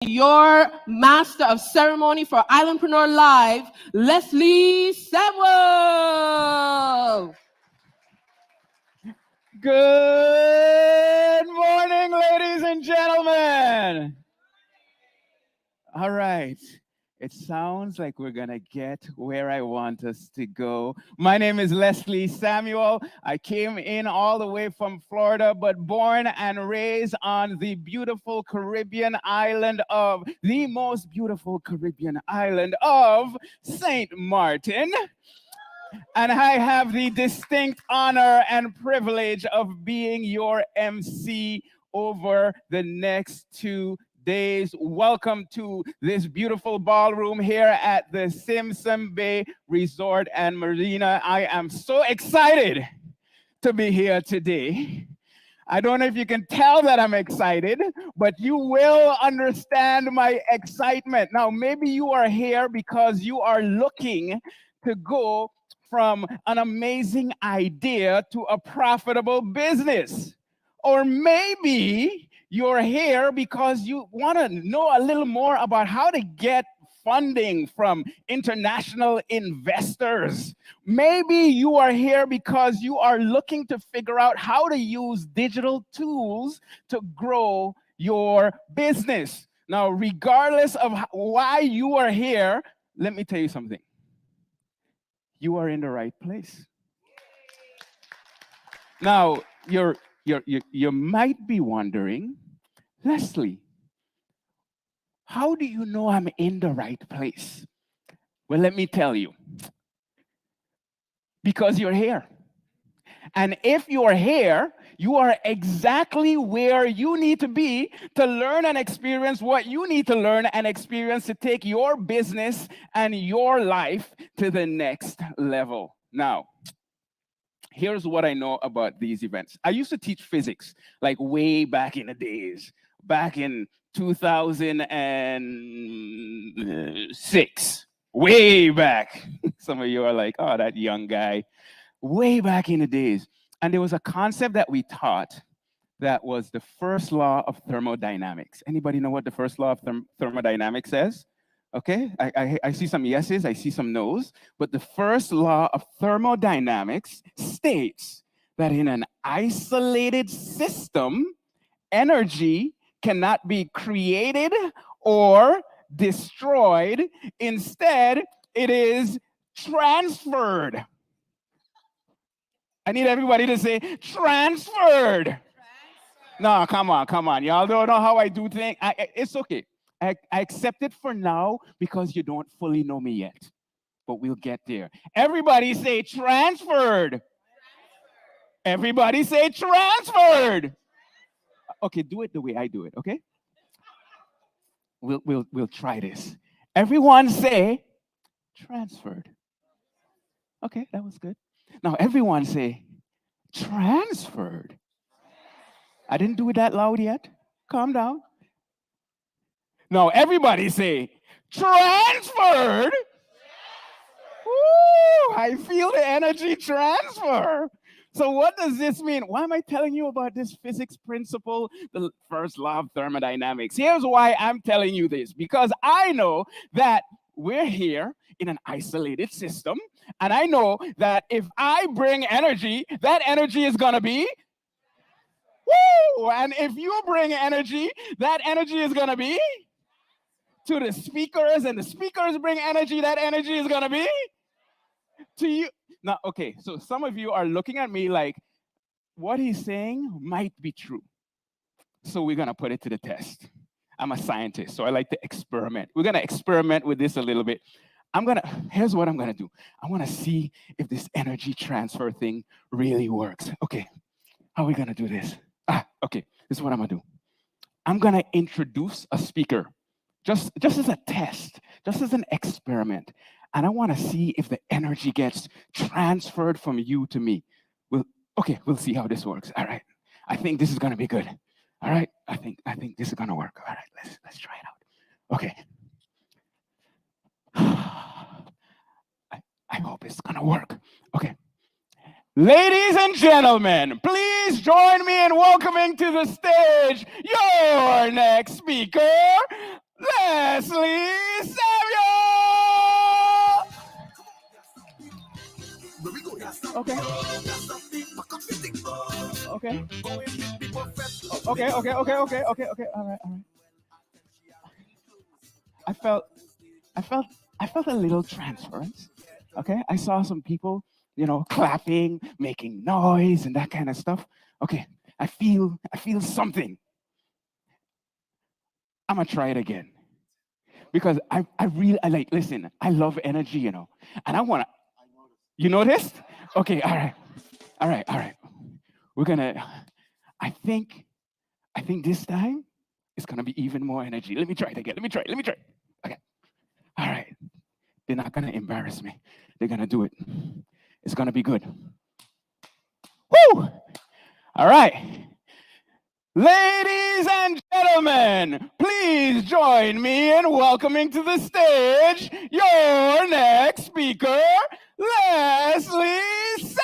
your master of ceremony for Islandpreneur Live, Leslie Samuel. Good morning, ladies and gentlemen. All right. It sounds like we're going to get where I want us to go. My name is Leslie Samuel. I came in all the way from Florida, but born and raised on the beautiful Caribbean island of the most beautiful Caribbean island of St. Martin. And I have the distinct honor and privilege of being your MC over the next 2 days. Welcome to this beautiful ballroom here at the Simpson Bay Resort and Marina. I am so excited to be here today. I don't know if you can tell that I'm excited, but you will understand my excitement. Now, maybe you are here because you are looking to go from an amazing idea to a profitable business. Or maybe you're here because you want to know a little more about how to get funding from international investors. Maybe you are here because you are looking to figure out how to use digital tools to grow your business. Now, regardless of why you are here, let me tell you something. You are in the right place. Now, you might be wondering, Leslie, how do you know I'm in the right place? Well, let me tell you. Because you're here. And if you are here, you are exactly where you need to be to learn and experience what you need to learn and experience to take your business and your life to the next level. Now, here's what I know about these events. I used to teach physics, like way back in the days, back in 2006, way back. Some of you are like, oh, that young guy. Way back in the days. And there was a concept that we taught that was the first law of thermodynamics. Anybody know what the first law of thermodynamics says? Okay, I see some yeses, I see some nos, but the first law of thermodynamics states that in an isolated system, energy cannot be created or destroyed. Instead, it is transferred. I need everybody to say transferred. No, come on. Y'all don't know how I do things. It's okay. I accept it for now because you don't fully know me yet. But we'll get there. Everybody say transferred. Everybody say transferred. Okay, do it the way I do it, okay? We'll try this. Everyone say transferred. Okay, that was good. Now everyone say transferred. I didn't do it that loud yet. Calm down. Now everybody say transferred. Woo, I feel the energy transfer. So what does this mean? Why am I telling you about this physics principle, the first law of thermodynamics? Here's why I'm telling you this. Because I know that we're here in an isolated system. And I know that if I bring energy, that energy is going to be woo! And if you bring energy, that energy is going to be to the speakers, and the speakers bring energy, that energy is going to be to you. Now, okay, so some of you are looking at me like, what he's saying might be true. So we're going to put it to the test. I'm a scientist, so I like to experiment. We're going to experiment with this a little bit. Here's what I'm going to do. I want to see if this energy transfer thing really works. Okay, how are we going to do this? Okay, this is what I'm going to do. I'm going to introduce a speaker just as a test, just as an experiment. And I want to see if the energy gets transferred from you to me. We'll see how this works. All right. I think this is going to be good. All right. I think this is going to work. All right. Let's try it out. Okay. I hope it's going to work. Okay. Ladies and gentlemen, please join me in welcoming to the stage your next speaker, Leslie Samuel. Okay. Okay. Okay. All right. I felt a little transference. Okay. I saw some people, clapping, making noise and that kind of stuff. Okay. I feel something. I'm gonna try it again. Because I listen, I love energy, and I wanna. You noticed? Okay, all right. We're gonna. I think this time it's gonna be even more energy. Let me try it again. Let me try. Okay. All right. They're not gonna embarrass me. They're gonna do it. It's gonna be good. Woo! All right. Ladies and gentlemen, please join me in welcoming to the stage your next speaker, Leslie Samuel.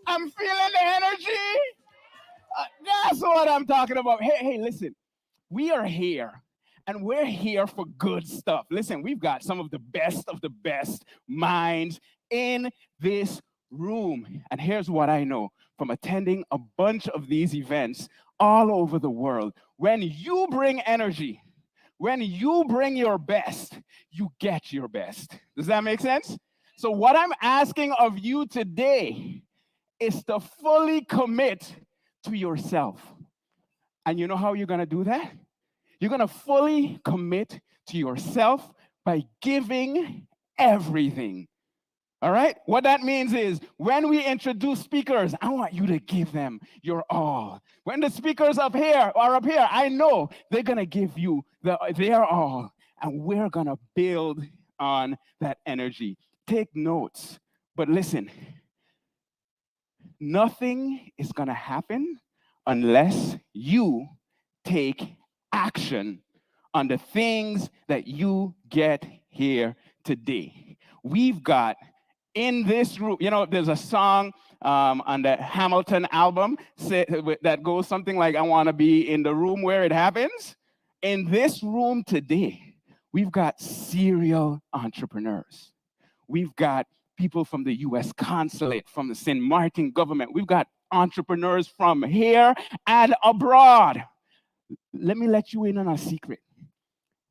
I'm feeling the energy. That's what I'm talking about. Hey, listen. We are here, and we're here for good stuff. Listen, we've got some of the best minds in this room. And here's what I know from attending a bunch of these events all over the world. When you bring energy, when you bring your best, you get your best. Does that make sense? So what I'm asking of you today is to fully commit to yourself. And you know how you're going to do that? You're going to fully commit to yourself by giving everything. All right? What that means is when we introduce speakers, I want you to give them your all. When the speakers are up here, I know they're going to give you their all. And we're going to build on that energy. Take notes. But listen, nothing is going to happen unless you take action on the things that you get here today. We've got in this room, there's a song on the Hamilton album that goes something like, I want to be in the room where it happens. In this room today, we've got serial entrepreneurs. We've got people from the U.S. Consulate, from the St. Maarten government. We've got entrepreneurs from here and abroad. Let me let you in on a secret.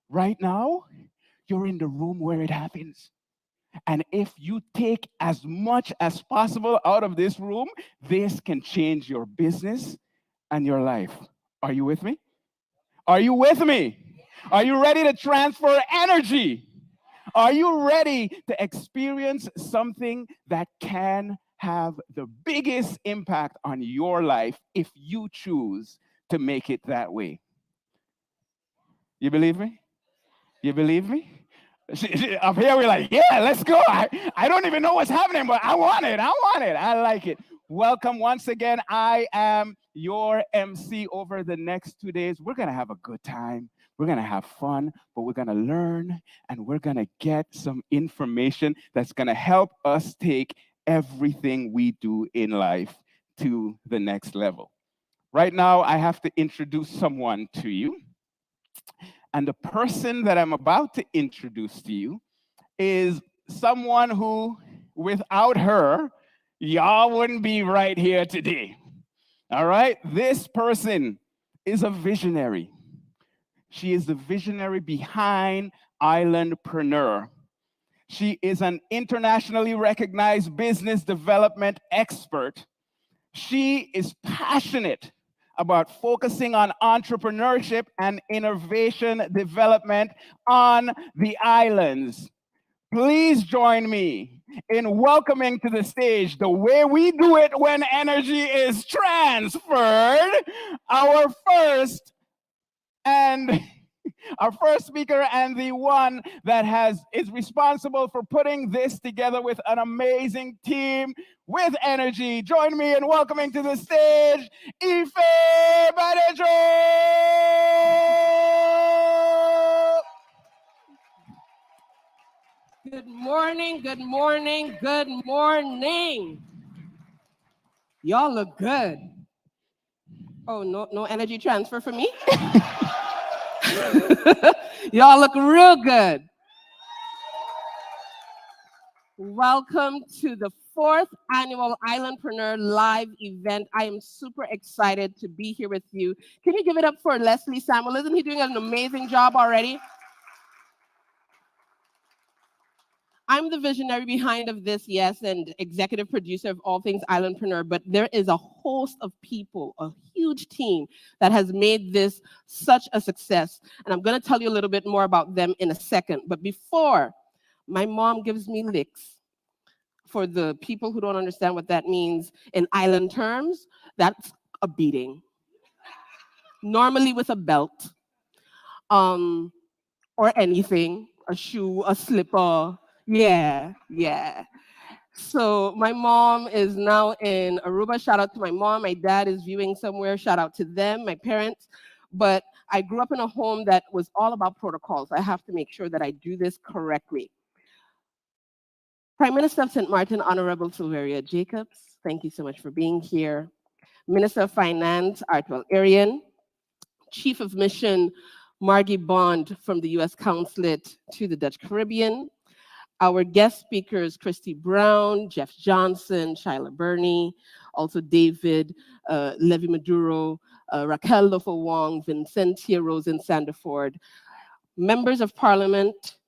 Right now, you're in the room where it happens. And if you take as much as possible out of this room, this can change your business and your life. Are you with me? Are you with me? Are you ready to transfer energy? Are you ready to experience something that can have the biggest impact on your life if you choose to make it that way? You believe me? You believe me? Up here, we're like, yeah, let's go. I don't even know what's happening, but I want it. I like it. Welcome once again. I am your MC over the next 2 days. We're going to have a good time. We're going to have fun, but we're going to learn, and we're going to get some information that's going to help us take everything we do in life to the next level. Right now, I have to introduce someone to you. And the person that I'm about to introduce to you is someone who, without her, y'all wouldn't be right here today. All right? This person is a visionary. She is the visionary behind Islandpreneur. She is an internationally recognized business development expert. She is passionate about focusing on entrepreneurship and innovation development on the islands. Please join me in welcoming to the stage the way we do it when energy is transferred, our first speaker and the one that is responsible for putting this together with an amazing team with energy. Join me in welcoming to the stage, Ife Badejo! Good morning, good morning, good morning. Y'all look good. Oh, no energy transfer for me? Y'all look real good. Welcome to the 4th annual Islandpreneur live event. I am super excited to be here with you. Can you give it up for Leslie Samuel? Isn't he doing an amazing job already? I'm the visionary behind of this, yes, and executive producer of all things Islandpreneur, but there is a host of people, a huge team that has made this such a success. And I'm going to tell you a little bit more about them in a second. But before, my mom gives me licks. For the people who don't understand what that means in island terms, that's a beating. Normally with a belt, or anything, a shoe, a slipper. Yeah. So my mom is now in Aruba. Shout out to my mom. My dad is viewing somewhere. Shout out to them, my parents. But I grew up in a home that was all about protocols. I have to make sure that I do this correctly. Prime Minister of St. Maarten, Honorable Silveria Jacobs, thank you so much for being here. Minister of Finance, Ardwell, Irion. Chief of Mission, Margy Bond from the U.S. Consulate to the Dutch Caribbean. Our guest speakers, Christy Brown, Jeff Johnson, Shyla Burney, also David Levy Maduro, Raquel Wong, Vincentia Rosen Sandiford, members of Parliament,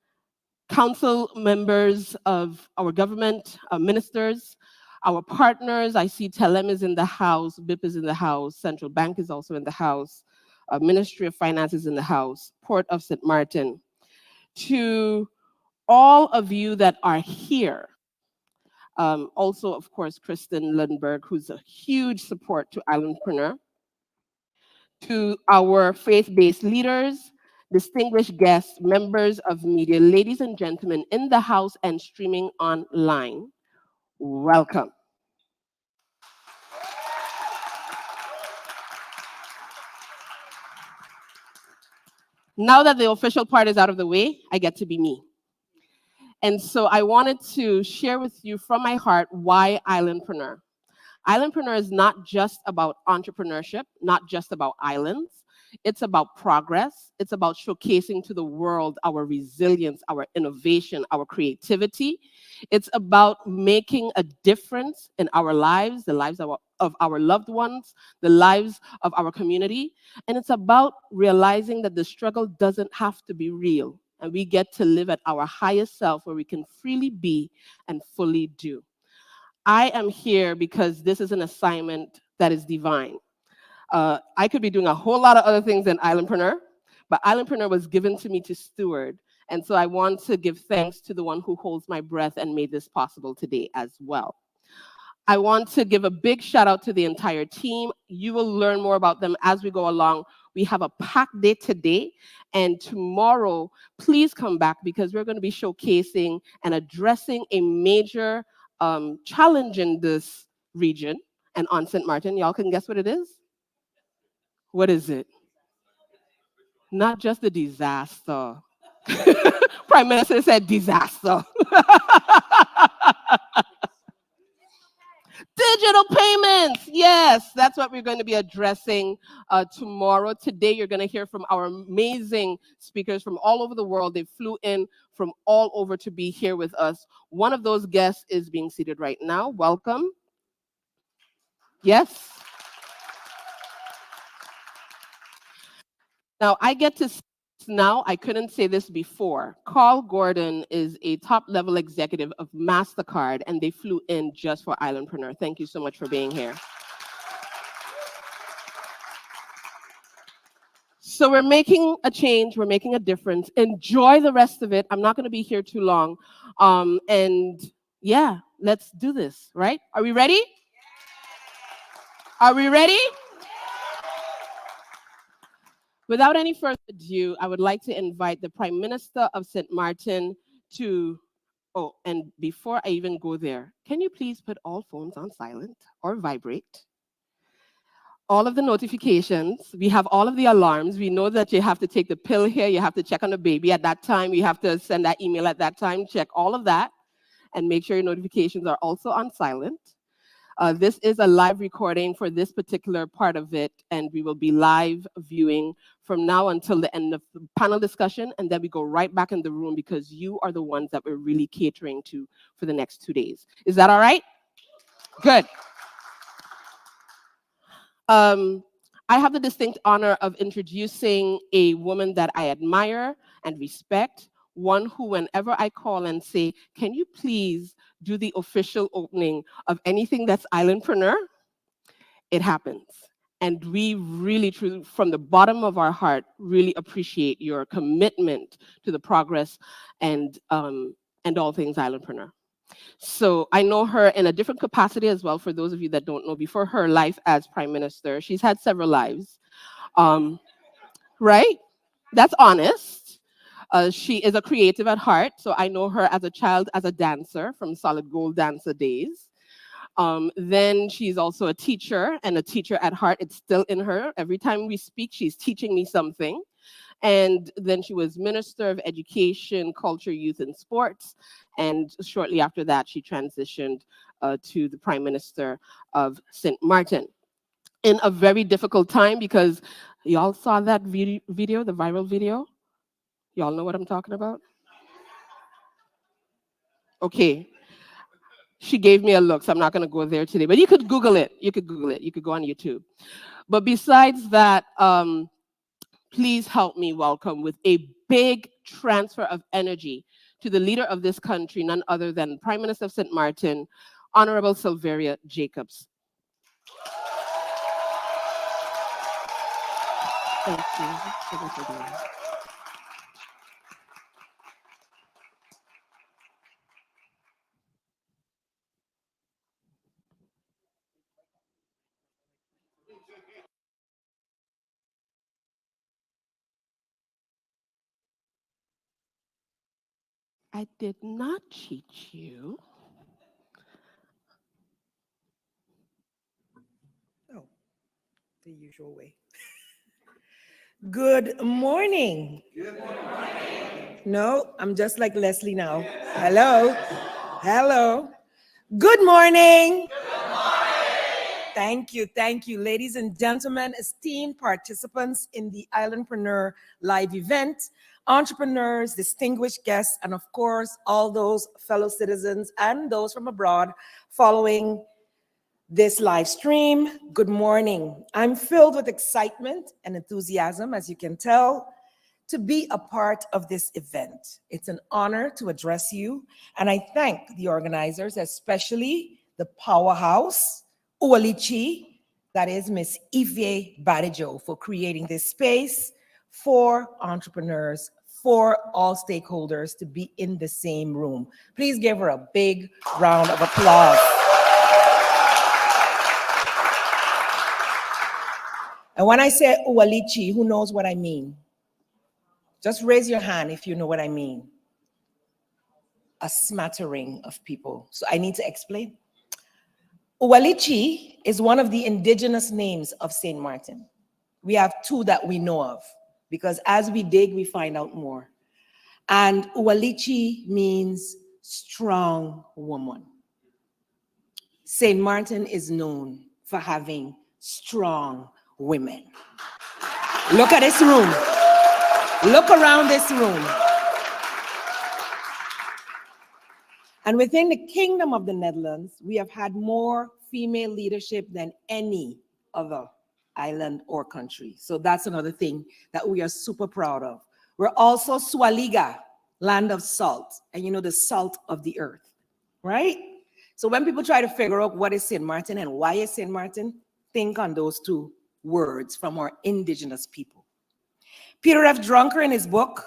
council members of our government, ministers, our partners. I see Telem is in the house, BIP is in the house, Central Bank is also in the house, Ministry of Finance is in the house, Port of St. Maarten. To all of you that are here, also, of course, Kristen Lundberg, who's a huge support to Islandpreneur, to our faith-based leaders, distinguished guests, members of media, ladies and gentlemen in the house and streaming online, welcome. Now that the official part is out of the way, I get to be me. And so I wanted to share with you from my heart why Islandpreneur. Islandpreneur is not just about entrepreneurship, not just about islands. It's about progress. It's about showcasing to the world our resilience, our innovation, our creativity. It's about making a difference in our lives, the lives of our loved ones, the lives of our community. And it's about realizing that the struggle doesn't have to be real. And we get to live at our highest self where we can freely be and fully do. I am here because this is an assignment that is divine. I could be doing a whole lot of other things than Islandpreneur, but Islandpreneur was given to me to steward. And so I want to give thanks to the one who holds my breath and made this possible today as well. I want to give a big shout out to the entire team. You will learn more about them as we go along. We have a packed day today, and tomorrow, please come back because we're going to be showcasing and addressing a major challenge in this region and on St. Maarten. Y'all can guess what it is? What is it? Not just the disaster. Prime Minister said disaster. Digital payments, yes, that's what we're going to be addressing tomorrow. Today, you're going to hear from our amazing speakers from all over the world. They flew in from all over to be here with us. One of those guests is being seated right now. Welcome. Yes. Now, I get to now, I couldn't say this before. Carl Gordon is a top-level executive of MasterCard, and they flew in just for Islandpreneur. Thank you so much for being here. So we're making a change. We're making a difference. Enjoy the rest of it. I'm not going to be here too long. And yeah, let's do this, right? Are we ready? Are we ready? Without any further ado, I would like to invite the Prime Minister of St. Maarten to, oh, and before I even go there, can you please put all phones on silent or vibrate? all of the notifications. We have all of the alarms. We know that you have to take the pill here. You have to check on the baby at that time. You have to send that email at that time. Check all of that and make sure your notifications are also on silent. This is a live recording for this particular part of it, and we will be live viewing from now until the end of the panel discussion, and then we go right back in the room because you are the ones that we're really catering to for the next 2 days. Is that all right? Good. I have the distinct honor of introducing a woman that I admire and respect, one who whenever I call and say, can you please do the official opening of anything that's Islandpreneur, it happens. And we really, truly, from the bottom of our heart, really appreciate your commitment to the progress and all things Islandpreneur. So I know her in a different capacity as well, for those of you that don't know. Before her life as Prime Minister, she's had several lives, right? That's honest. She is a creative at heart, so I know her as a child as a dancer from Solid Gold Dancer days. Then she's also a teacher, and a teacher at heart. It's still in her. Every time we speak, she's teaching me something. And then she was Minister of Education, Culture, Youth, and Sports. And shortly after that, she transitioned to the Prime Minister of St. Maarten in a very difficult time, because y'all saw that video, the viral video? Y'all know what I'm talking about? Okay. She gave me a look, so I'm not going to go there today. But you could Google it. You could Google it. You could go on YouTube. But besides that, please help me welcome with a big transfer of energy to the leader of this country, none other than Prime Minister of St. Maarten, Honorable Silveria Jacobs. Thank you. I did not cheat you. Oh, the usual way. Good morning. Good morning. No, I'm just like Leslie now. Hello. Hello. Good morning. Good morning. Thank you, ladies and gentlemen, esteemed participants in the Islandpreneur live event, entrepreneurs, distinguished guests, and of course, all those fellow citizens and those from abroad following this live stream. Good morning. I'm filled with excitement and enthusiasm, as you can tell, to be a part of this event. It's an honor to address you, and I thank the organizers, especially the powerhouse, Ualichi, that is Miss Ife Badejo, for creating this space for entrepreneurs, for all stakeholders to be in the same room. Please give her a big round of applause. And when I say Ualichi, who knows what I mean? Just raise your hand if you know what I mean. A smattering of people. So I need to explain. Ualichi is one of the indigenous names of St. Maarten. We have two that we know of, because as we dig, we find out more. And Ualichi means strong woman. St. Maarten is known for having strong women. Look at this room. Look around this room. And within the Kingdom of the Netherlands, we have had more female leadership than any other island or country. So that's another thing that we are super proud of. We're also Swaliga, land of salt, and you know, the salt of the earth, right? So when people try to figure out what is St. Maarten and why is St. Maarten, think on those two words from our indigenous people. Peter F. Drucker, in his book,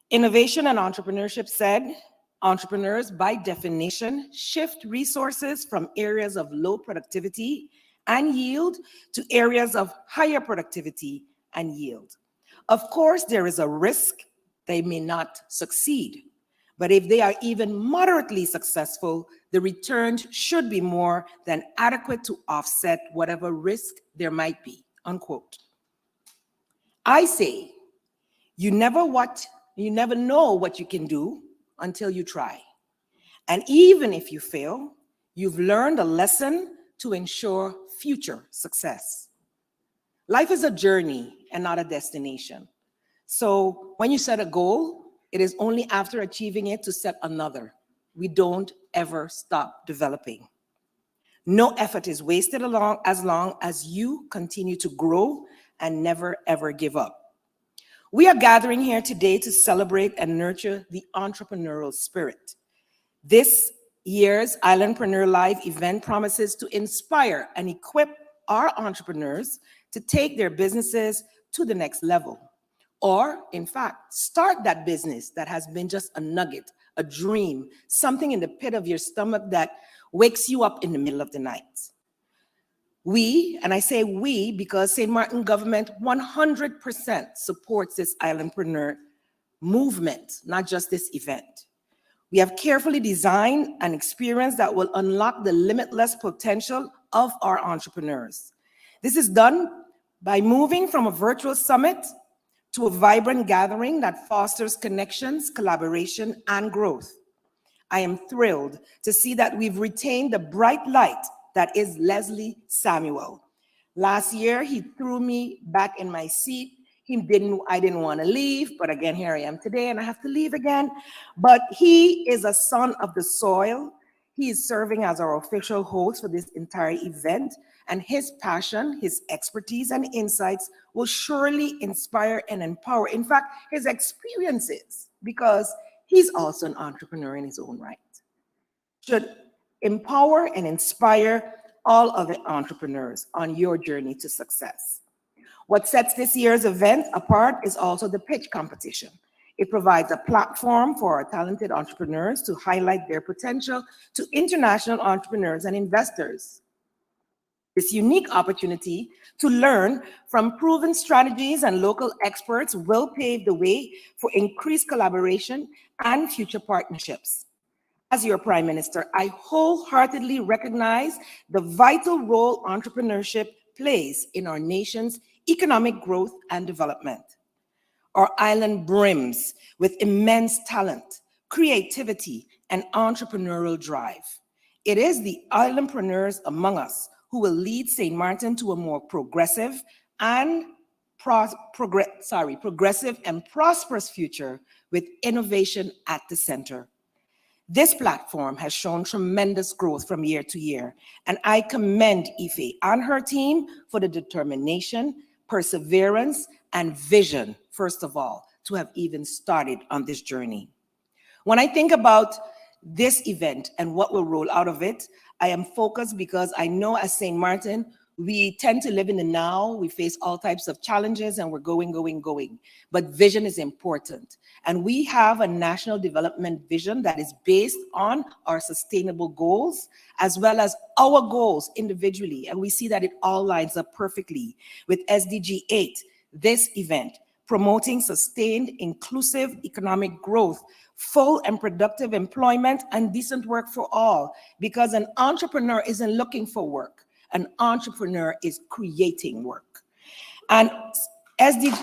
Innovation and Entrepreneurship, said, entrepreneurs, by definition, shift resources from areas of low productivity and yield to areas of higher productivity and yield. Of course, there is a risk they may not succeed, But if they are even moderately successful, the return should be more than adequate to offset whatever risk there might be, unquote. I say, you never know what you can do until you try. And even if you fail, you've learned a lesson to ensure future success. Life is a journey and not a destination. So when you set a goal, it is only after achieving it to set another. We don't ever stop developing. No effort is wasted as long as you continue to grow and never ever give up. We are gathering here today to celebrate and nurture the entrepreneurial spirit. This year's Islandpreneur Live event promises to inspire and equip our entrepreneurs to take their businesses to the next level. Or, in fact, start that business that has been just a nugget, a dream, something in the pit of your stomach that wakes you up in the middle of the night. We, and I say we because St. Maarten government 100% supports this Islandpreneur movement, not just this event. We have carefully designed an experience that will unlock the limitless potential of our entrepreneurs. This is done by moving from a virtual summit to a vibrant gathering that fosters connections, collaboration, and growth. I am thrilled to see that we've retained the bright light that is Leslie Samuel. Last year, he threw me back in my seat. I didn't want to leave, but again, here I am today and I have to leave again. But he is a son of the soil. He is serving as our official host for this entire event, and his passion, his expertise, and insights will surely inspire and empower. In fact, his experiences, because he's also an entrepreneur in his own right, should empower and inspire all other entrepreneurs on your journey to success. What sets this year's event apart is also the pitch competition. It provides a platform for our talented entrepreneurs to highlight their potential to international entrepreneurs and investors. This unique opportunity to learn from proven strategies and local experts will pave the way for increased collaboration and future partnerships. As your Prime Minister, I wholeheartedly recognize the vital role entrepreneurship plays in our nation's economic growth and development. Our island brims with immense talent, creativity, and entrepreneurial drive. It is the Islandpreneurs among us who will lead St. Maarten to a more progressive and prosperous future with innovation at the center. This platform has shown tremendous growth from year to year, and I commend Ife and her team for the determination, perseverance, and vision, first of all, to have even started on this journey. When I think about this event and what will roll out of it, I am focused because I know as St. Maarten, we tend to live in the now. We face all types of challenges and we're going. But vision is important. And we have a national development vision that is based on our sustainable goals, as well as our goals individually. And we see that it all lines up perfectly with SDG 8, this event, promoting sustained, inclusive economic growth, full and productive employment, and decent work for all. Because an entrepreneur isn't looking for work. An entrepreneur is creating work. And SDG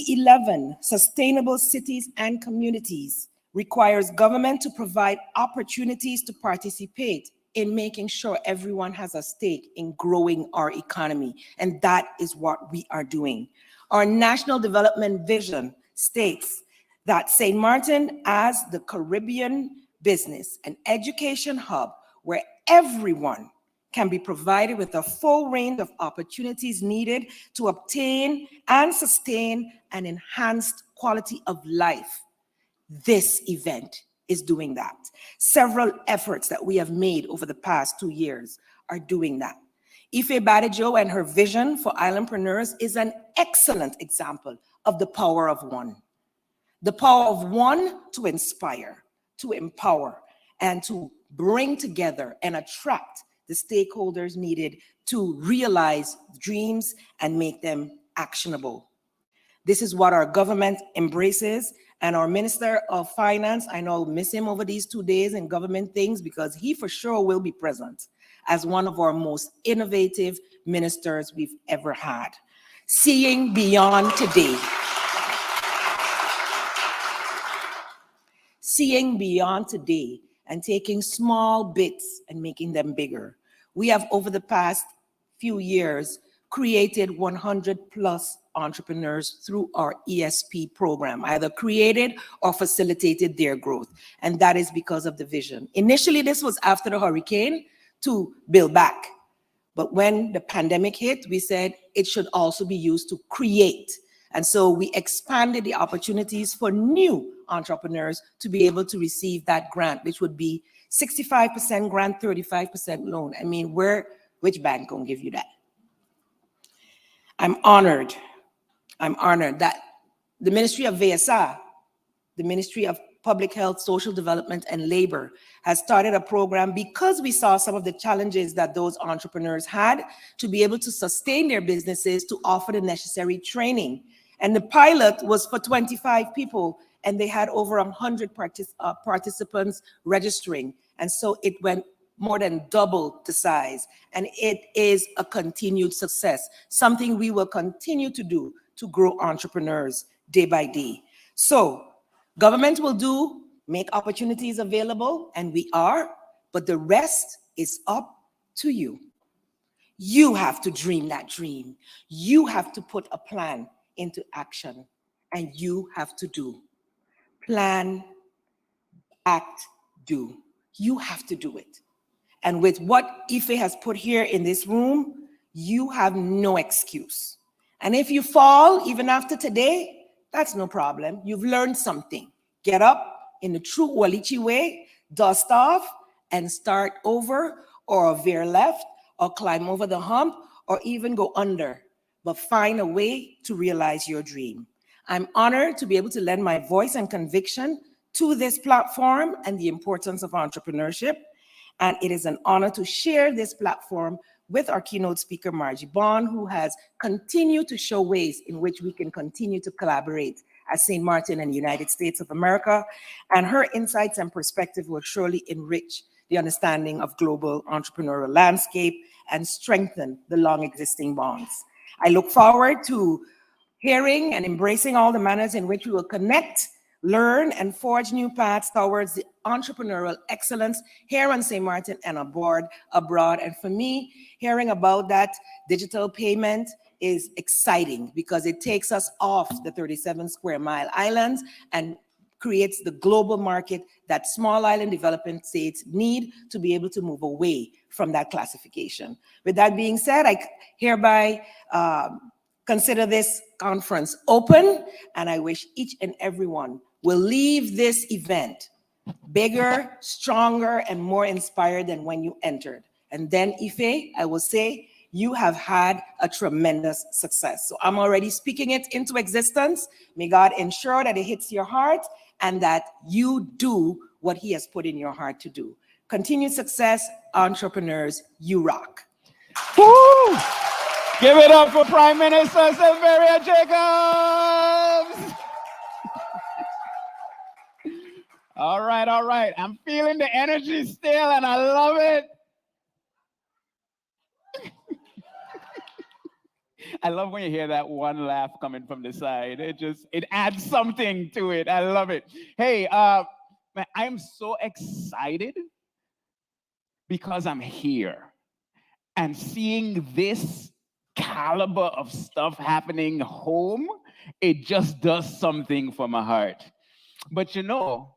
11, Sustainable Cities and Communities, requires government to provide opportunities to participate in making sure everyone has a stake in growing our economy. And that is what we are doing. Our National Development Vision states that St. Maarten as the Caribbean business and education hub where everyone can be provided with a full range of opportunities needed to obtain and sustain an enhanced quality of life. This event is doing that. Several efforts that we have made over the past 2 years are doing that. Ife Badejo and her vision for Islandpreneurs is an excellent example of the power of one. The power of one to inspire, to empower, and to bring together and attract the stakeholders needed to realize dreams and make them actionable. This is what our government embraces, and our Minister of Finance, I know I'll miss him over these 2 days in government things because he for sure will be present as one of our most innovative ministers we've ever had. Seeing beyond today. Seeing beyond today and taking small bits and making them bigger. We have, over the past few years, created 100 plus entrepreneurs through our ESP program, either created or facilitated their growth. And that is because of the vision. Initially, this was after the hurricane to build back. But when the pandemic hit, we said it should also be used to create. And so we expanded the opportunities for new entrepreneurs to be able to receive that grant, which would be 65% grant, 35% loan. I mean, which bank gonna give you that? I'm honored that the Ministry of VSA, the Ministry of Public Health, Social Development, and Labor has started a program because we saw some of the challenges that those entrepreneurs had to be able to sustain their businesses, to offer the necessary training. And the pilot was for 25 people, and they had over 100 participants registering. And so it went more than double the size. And it is a continued success, something we will continue to do to grow entrepreneurs day by day. So government will make opportunities available, and we are, but the rest is up to you. You have to dream that dream. You have to put a plan into action, and you have to do. Plan, act, do. You have to do it. And with what Ife has put here in this room, you have no excuse. And if you fall, even after today, that's no problem. You've learned something. Get up in the true Walichi way, dust off, and start over, or veer left, or climb over the hump, or even go under. But find a way to realize your dream. I'm honored to be able to lend my voice and conviction to this platform and the importance of entrepreneurship. And it is an honor to share this platform with our keynote speaker, Margy, who has continued to show ways in which we can continue to collaborate as St. Martin and the United States of America. And her insights and perspective will surely enrich the understanding of global entrepreneurial landscape and strengthen the long existing bonds. I look forward to hearing and embracing all the manners in which we will connect, learn, and forge new paths towards the entrepreneurial excellence here on St. Martin and abroad. And for me, hearing about that digital payment is exciting because it takes us off the 37 square mile islands and creates the global market that small island developing states need to be able to move away from that classification. With that being said, I hereby consider this conference open, and I wish each and everyone will leave this event bigger, stronger, and more inspired than when you entered. And then, Ife, I will say, you have had a tremendous success. So I'm already speaking it into existence. May God ensure that it hits your heart and that you do what he has put in your heart to do. Continued success, entrepreneurs, you rock. Woo! Give it up for Prime Minister Silveria Jacobs. All right. I'm feeling the energy still, and I love it. I love when you hear that one laugh coming from the side. It adds something to it. I love it. Hey, man, I'm so excited because I'm here and seeing this caliber of stuff happening home. It just does something for my heart. But you know,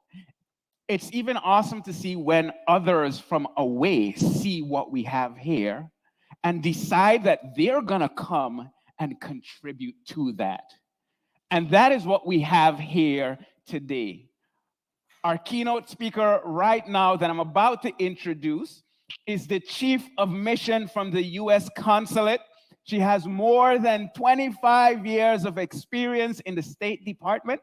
it's even awesome to see when others from away see what we have here and decide that they're gonna come and contribute to that. And that is what we have here today. Our keynote speaker right now that I'm about to introduce is the Chief of Mission from the US Consulate. She has more than 25 years of experience in the State Department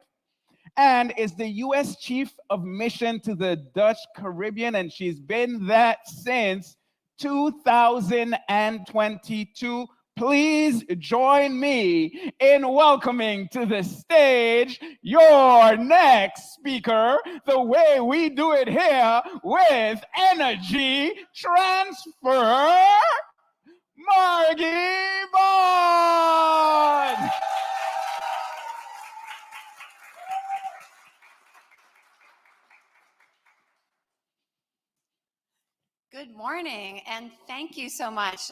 and is the US Chief of Mission to the Dutch Caribbean, and she's been that since 2022, please join me in welcoming to the stage your next speaker, the way we do it here with energy transfer, Margy Bond. Good morning, and thank you so much.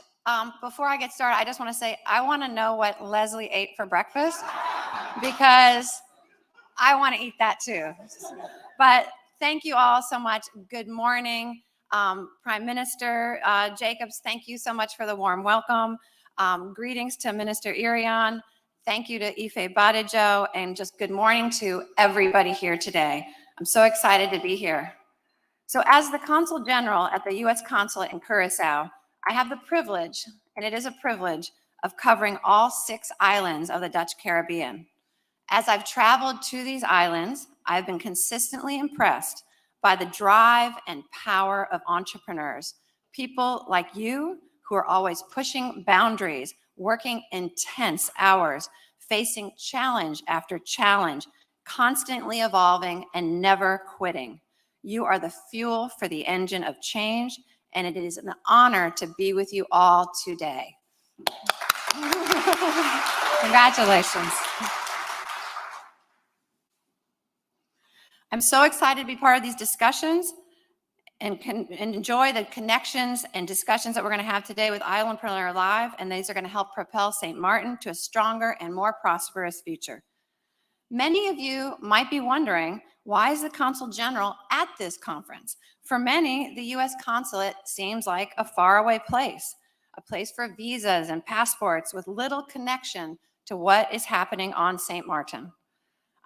Before I get started, I just want to say I want to know what Leslie ate for breakfast because I want to eat that too. But thank you all so much. Good morning, Prime Minister Jacobs. Thank you so much for the warm welcome. Greetings to Minister Irion. Thank you to Ife Badejo, and just good morning to everybody here today. I'm so excited to be here. So as the Consul General at the U.S. Consulate in Curacao, I have the privilege, and it is a privilege, of covering all 6 islands of the Dutch Caribbean. As I've traveled to these islands, I've been consistently impressed by the drive and power of entrepreneurs, people like you who are always pushing boundaries, working intense hours, facing challenge after challenge, constantly evolving and never quitting. You are the fuel for the engine of change, and it is an honor to be with you all today. Congratulations. I'm so excited to be part of these discussions and enjoy the connections and discussions that we're going to have today with Islandpreneur Live, and these are going to help propel St. Maarten to a stronger and more prosperous future. Many of you might be wondering, why is the Consul General at this conference? For many, the U.S. Consulate seems like a faraway place, a place for visas and passports with little connection to what is happening on St. Maarten.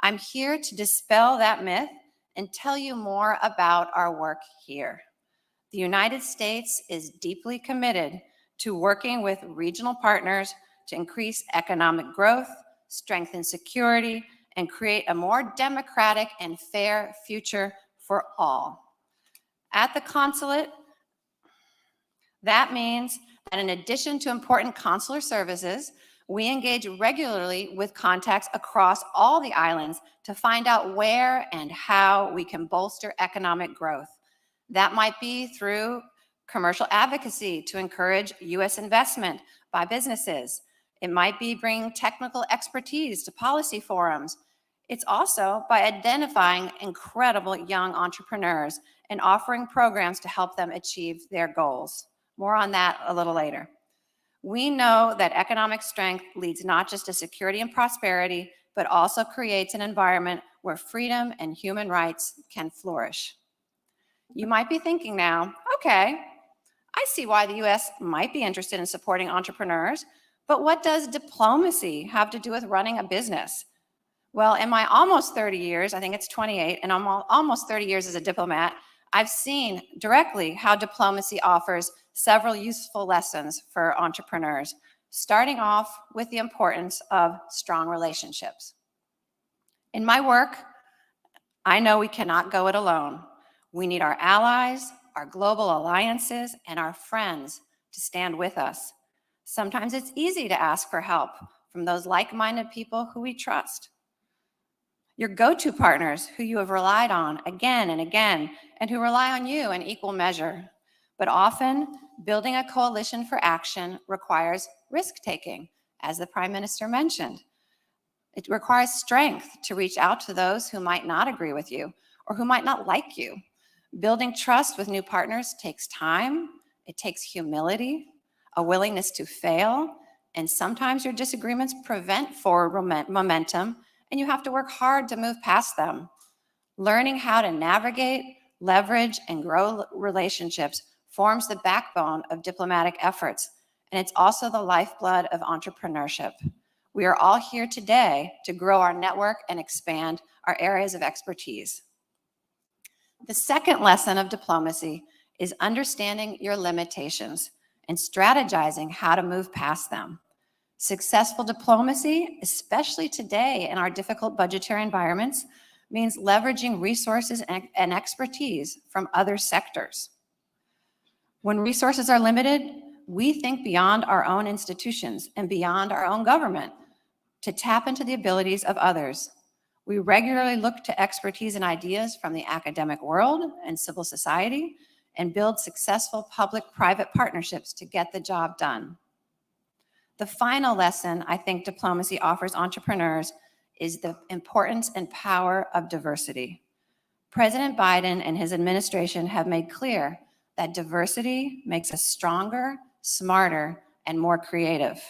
I'm here to dispel that myth and tell you more about our work here. The United States is deeply committed to working with regional partners to increase economic growth, strengthen security, and create a more democratic and fair future for all. At the Consulate, that means that in addition to important consular services, we engage regularly with contacts across all the islands to find out where and how we can bolster economic growth. That might be through commercial advocacy to encourage U.S. investment by businesses. It might be bringing technical expertise to policy forums. It's also by identifying incredible young entrepreneurs and offering programs to help them achieve their goals. More on that a little later. We know that economic strength leads not just to security and prosperity, but also creates an environment where freedom and human rights can flourish. You might be thinking now, okay, I see why the US might be interested in supporting entrepreneurs, but what does diplomacy have to do with running a business? Well, in my almost 30 years, I think it's 28, and I'm almost 30 years as a diplomat, I've seen directly how diplomacy offers several useful lessons for entrepreneurs, starting off with the importance of strong relationships. In my work, I know we cannot go it alone. We need our allies, our global alliances, and our friends to stand with us. Sometimes it's easy to ask for help from those like-minded people who we trust. Your go-to partners who you have relied on again and again, and who rely on you in equal measure. But often, building a coalition for action requires risk-taking, as the Prime Minister mentioned. It requires strength to reach out to those who might not agree with you or who might not like you. Building trust with new partners takes time, it takes humility, a willingness to fail, and sometimes your disagreements prevent forward momentum, and you have to work hard to move past them. Learning how to navigate, leverage, and grow relationships forms the backbone of diplomatic efforts, and it's also the lifeblood of entrepreneurship. We are all here today to grow our network and expand our areas of expertise. The second lesson of diplomacy is understanding your limitations and strategizing how to move past them. Successful diplomacy, especially today in our difficult budgetary environments, means leveraging resources and expertise from other sectors. When resources are limited, We think beyond our own institutions and beyond our own government to tap into the abilities of others. We regularly look to expertise and ideas from the academic world and civil society and build successful public-private partnerships to get the job done. The final lesson I think diplomacy offers entrepreneurs is the importance and power of diversity. President Biden and his administration have made clear that diversity makes us stronger, smarter, and more creative.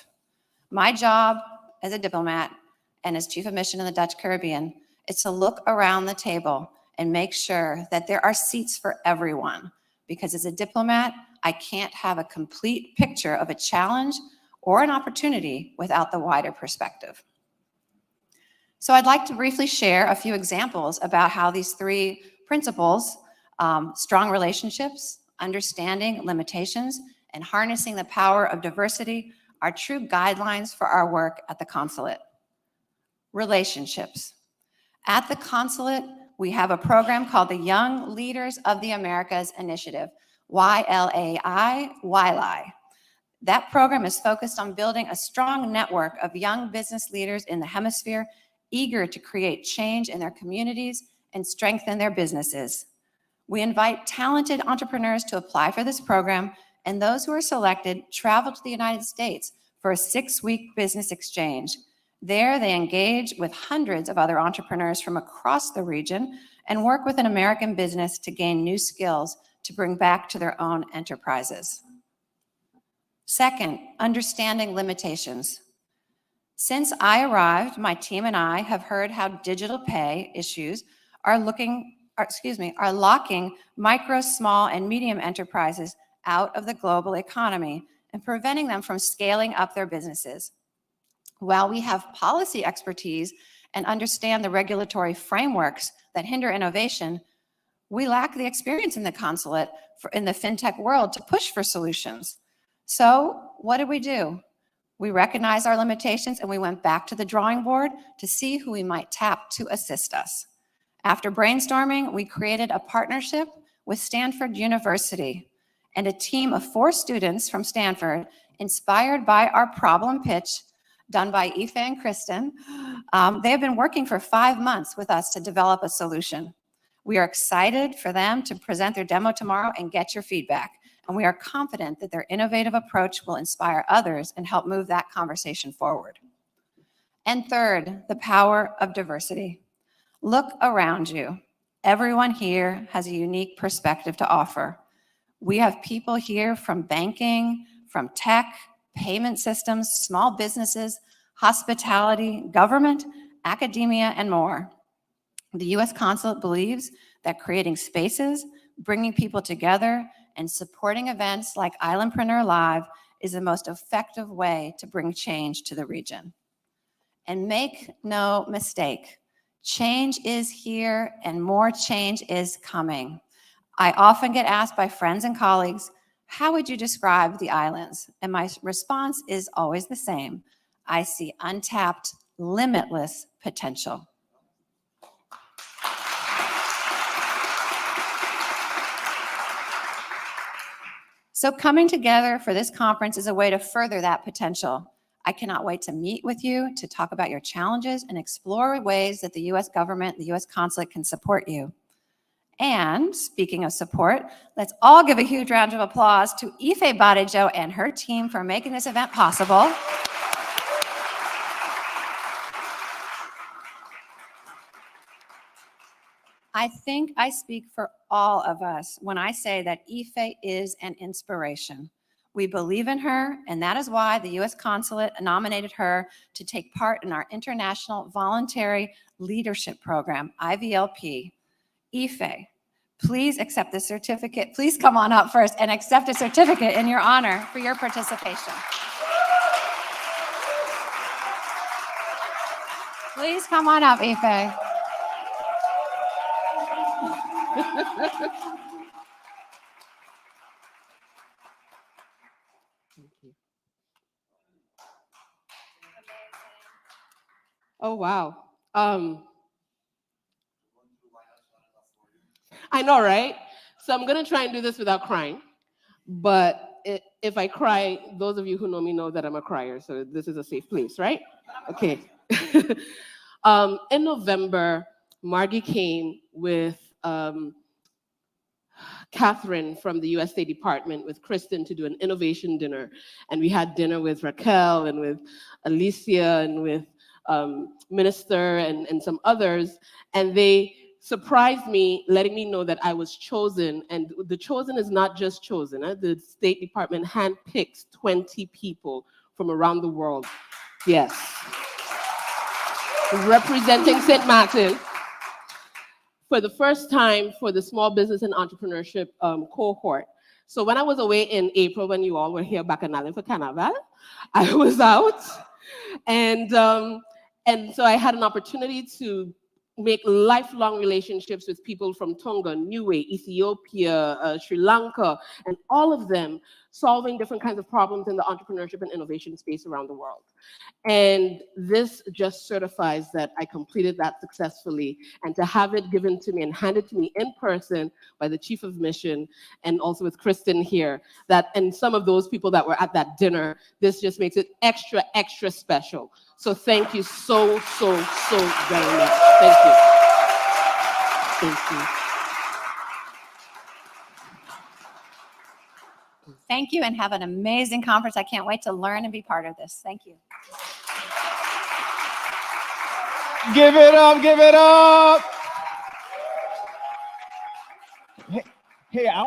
My job as a diplomat and as chief of mission in the Dutch Caribbean is to look around the table and make sure that there are seats for everyone. Because as a diplomat, I can't have a complete picture of a challenge or an opportunity without the wider perspective. So I'd like to briefly share a few examples about how these three principles, strong relationships, understanding limitations, and harnessing the power of diversity, are true guidelines for our work at the Consulate. Relationships. At the Consulate, we have a program called the Young Leaders of the Americas Initiative, YLAI. That program is focused on building a strong network of young business leaders in the hemisphere, eager to create change in their communities and strengthen their businesses. We invite talented entrepreneurs to apply for this program, and those who are selected travel to the United States for a 6-week business exchange. There, they engage with hundreds of other entrepreneurs from across the region and work with an American business to gain new skills to bring back to their own enterprises. Second, understanding limitations. Since I arrived, my team and I have heard how digital pay issues are locking micro, small, and medium enterprises out of the global economy and preventing them from scaling up their businesses. While we have policy expertise and understand the regulatory frameworks that hinder innovation, we lack the experience in the Consulate in the fintech world to push for solutions. So what did we do? We recognized our limitations and we went back to the drawing board to see who we might tap to assist us. After brainstorming, we created a partnership with Stanford University and a team of 4 students from Stanford, inspired by our problem pitch done by Ife and Kristen. They have been working for 5 months with us to develop a solution. We are excited for them to present their demo tomorrow and get your feedback. And we are confident that their innovative approach will inspire others and help move that conversation forward. And third, the power of diversity. Look around you. Everyone here has a unique perspective to offer. We have people here from banking, from tech, payment systems, small businesses, hospitality, government, academia, and more. The U.S. Consulate believes that creating spaces, bringing people together, and supporting events like Islandpreneur Live is the most effective way to bring change to the region. And make no mistake, change is here and more change is coming. I often get asked by friends and colleagues, how would you describe the islands? And my response is always the same. I see untapped, limitless potential. So coming together for this conference is a way to further that potential. I cannot wait to meet with you, to talk about your challenges and explore ways that the U.S. government, the U.S. Consulate can support you. And speaking of support, let's all give a huge round of applause to Ife Badejo and her team for making this event possible. I think I speak for all of us when I say that Ife is an inspiration. We believe in her, and that is why the U.S. Consulate nominated her to take part in our International Voluntary Leadership Program, IVLP. Ife, please accept the certificate. Please come on up first and accept a certificate in your honor for your participation. Please come on up, Ife. Oh, wow. I know, right? So I'm going to try and do this without crying. But if I cry, those of you who know me know that I'm a crier, so this is a safe place, right? Okay. In November, Margy came with Catherine from the US State Department with Kristen to do an innovation dinner. And we had dinner with Raquel and with Alicia and with Minister and some others. And they surprised me, letting me know that I was chosen. And the chosen is not just chosen. The State Department handpicks 20 people from around the world. Yes. Representing St. Maarten for the first time for the small business and entrepreneurship cohort. So when I was away in April, when you all were here back in Ireland for Carnival, I was out. And so I had an opportunity to make lifelong relationships with people from Tonga, Niue, Ethiopia, Sri Lanka, and all of them solving different kinds of problems in the entrepreneurship and innovation space around the world. And this just certifies that I completed that successfully, and to have it given to me and handed to me in person by the chief of mission and also with Kristen here, and some of those people that were at that dinner, this just makes it extra, extra special. So thank you so, so, so very much. Thank you. Thank you. Thank you, and have an amazing conference. I can't wait to learn and be part of this. Thank you. Give it up, give it up. Hey, I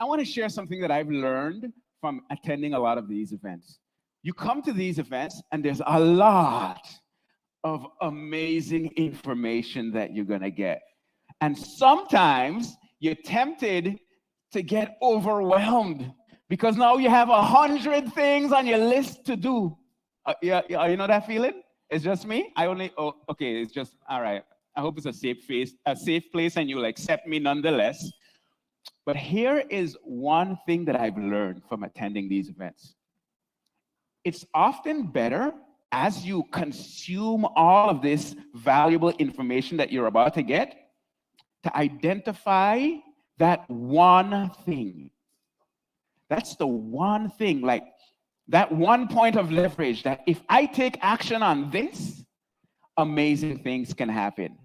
wanna share something that I've learned from attending a lot of these events. You come to these events and there's a lot of amazing information that you're gonna get. And sometimes you're tempted to get overwhelmed because now you have 100 things on your list to do. Yeah, you know that feeling? It's just me? Okay, it's just, all right. I hope it's a safe place and you'll accept me nonetheless. But here is one thing that I've learned from attending these events. It's often better as you consume all of this valuable information that you're about to get to identify that one thing. That's the one thing, like that one point of leverage that if I take action on this, amazing things can happen.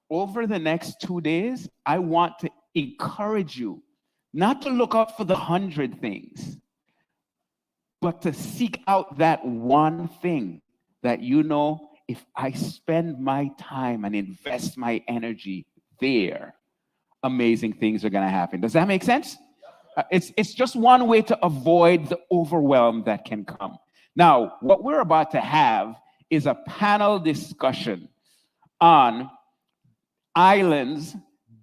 Over the next 2 days, I want to encourage you not to look out for the 100 things, but to seek out that one thing that you know, if I spend my time and invest my energy there, amazing things are going to happen. Does that make sense? It's just one way to avoid the overwhelm that can come. Now, what we're about to have is a panel discussion on islands,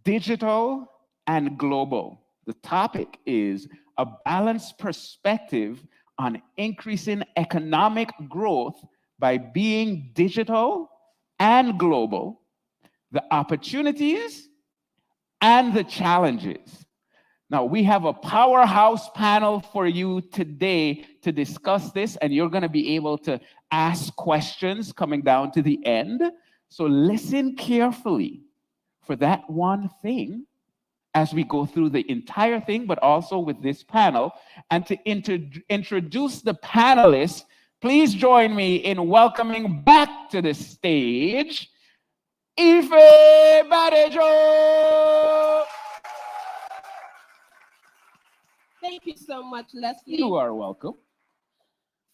digital and global. The topic is a balanced perspective on increasing economic growth by being digital and global, the opportunities and the challenges. Now, we have a powerhouse panel for you today to discuss this, and you're going to be able to ask questions coming down to the end. So listen carefully for that one thing as we go through the entire thing, but also with this panel. And to introduce the panelists, please join me in welcoming back to the stage, Ife Badejo. Thank you so much, Leslie. You are welcome.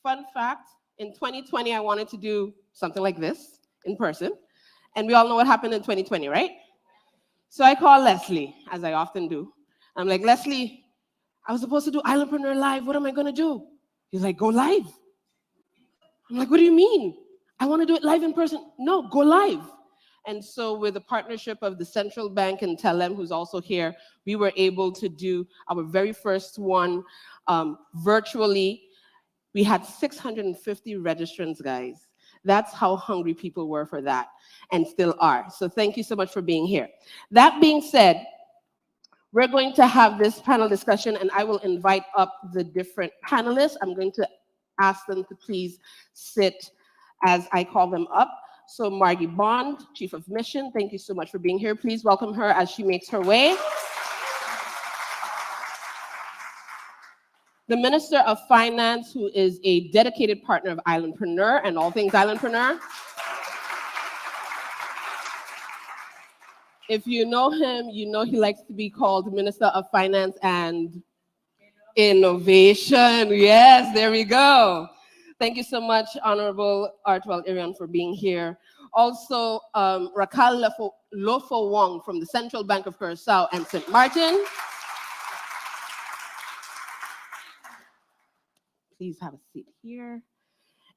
Fun fact, in 2020, I wanted to do something like this in person. And we all know what happened in 2020, right? So I called Leslie, as I often do. I'm like, Leslie, I was supposed to do Islandpreneur Live. What am I going to do? He's like, go live. I'm like, what do you mean? I want to do it live in person. No, go live. And so with the partnership of the Central Bank and Telem, who's also here, we were able to do our very first one virtually. We had 650 registrants, guys. That's how hungry people were for that and still are. So thank you so much for being here. That being said, we're going to have this panel discussion and I will invite up the different panelists. I'm going to ask them to please sit as I call them up. So Margy Bond, Chief of Mission, thank you so much for being here. Please welcome her as she makes her way. The Minister of Finance, who is a dedicated partner of Islandpreneur and all things Islandpreneur. If you know him, you know he likes to be called Minister of Finance and Innovation. Yes, there we go. Thank you so much, Honorable Ardwell Irion, for being here. Also, Raquel Lofo Wong from the Central Bank of Curacao and St. Maarten. Please have a seat here.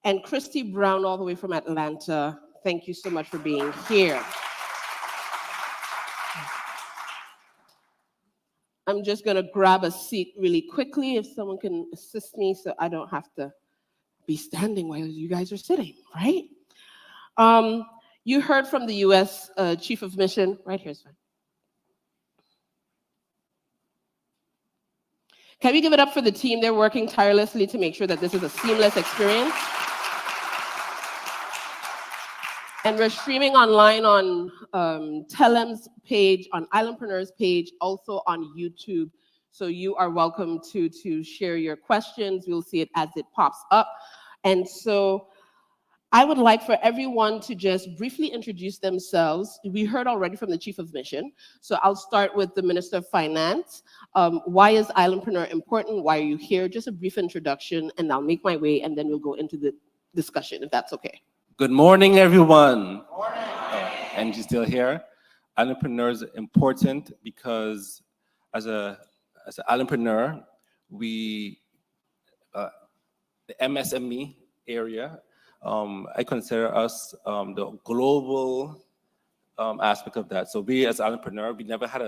And Christy Brown, all the way from Atlanta. Thank you so much for being here. I'm just going to grab a seat really quickly if someone can assist me so I don't have to be standing while you guys are sitting, right? You heard from the U.S. Chief of Mission. Right here's fine. Can we give it up for the team? They're working tirelessly to make sure that this is a seamless experience. And we're streaming online on Telem's page, on Islandpreneur's page, also on YouTube. So you are welcome to share your questions. We'll see it as it pops up. And so I would like for everyone to just briefly introduce themselves. We heard already from the Chief of Mission. So I'll start with the Minister of Finance. Why is Islandpreneur important? Why are you here? Just a brief introduction, and I'll make my way, and then we'll go into the discussion, if that's okay. Good morning, everyone. Morning. Angie's still here. Islandpreneur is important because as an Islandpreneur, we, the MSME area, I consider us the global aspect of that. So we as Islandpreneur, we never had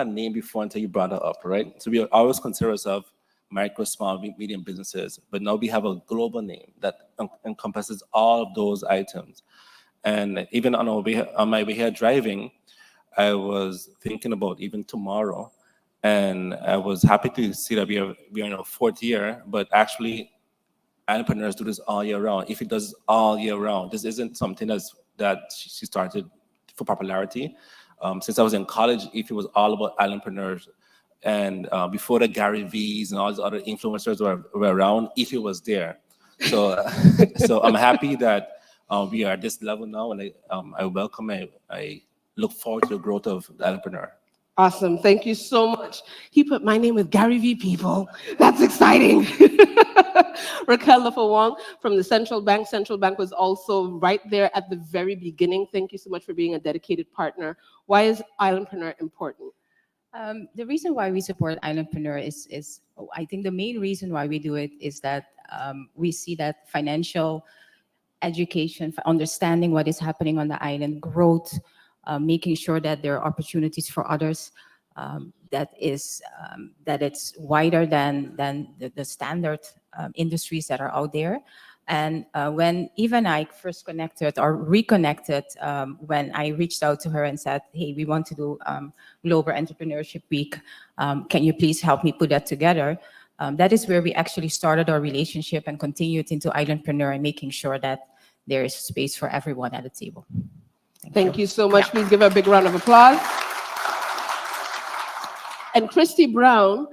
a name before until you brought it up, right? So we always consider ourselves micro, small, medium businesses, but now we have a global name that encompasses all of those items. And even on my way here driving, I was thinking about even tomorrow, and I was happy to see that we are in our 4th year, but actually entrepreneurs do this all year round. If it does all year round, this isn't something that she started for popularity. Since I was in college, Ife was all about entrepreneurs. And before the Gary V's and all these other influencers were around, Ife was there. So, so I'm happy that we are at this level now, and I welcome, I look forward to the growth of the Islandpreneur. Awesome, thank you so much. He put my name with Gary V, people. That's exciting. Raquel Wong from the Central Bank. Central Bank was also right there at the very beginning. Thank you so much for being a dedicated partner. Why is Islandpreneur important? The reason why we support Islandpreneur is I think the main reason why we do it is that we see that financial education, understanding what is happening on the island, growth, making sure that there are opportunities for others, that it's wider than the standard industries that are out there. And when Eve and I first connected or reconnected, when I reached out to her and said, hey, we want to do Global Entrepreneurship Week. Can you please help me put that together? That is where we actually started our relationship and continued into Islandpreneur and making sure that there is space for everyone at the table. Thank you so much. Please give her a big round of applause. And Christy Brown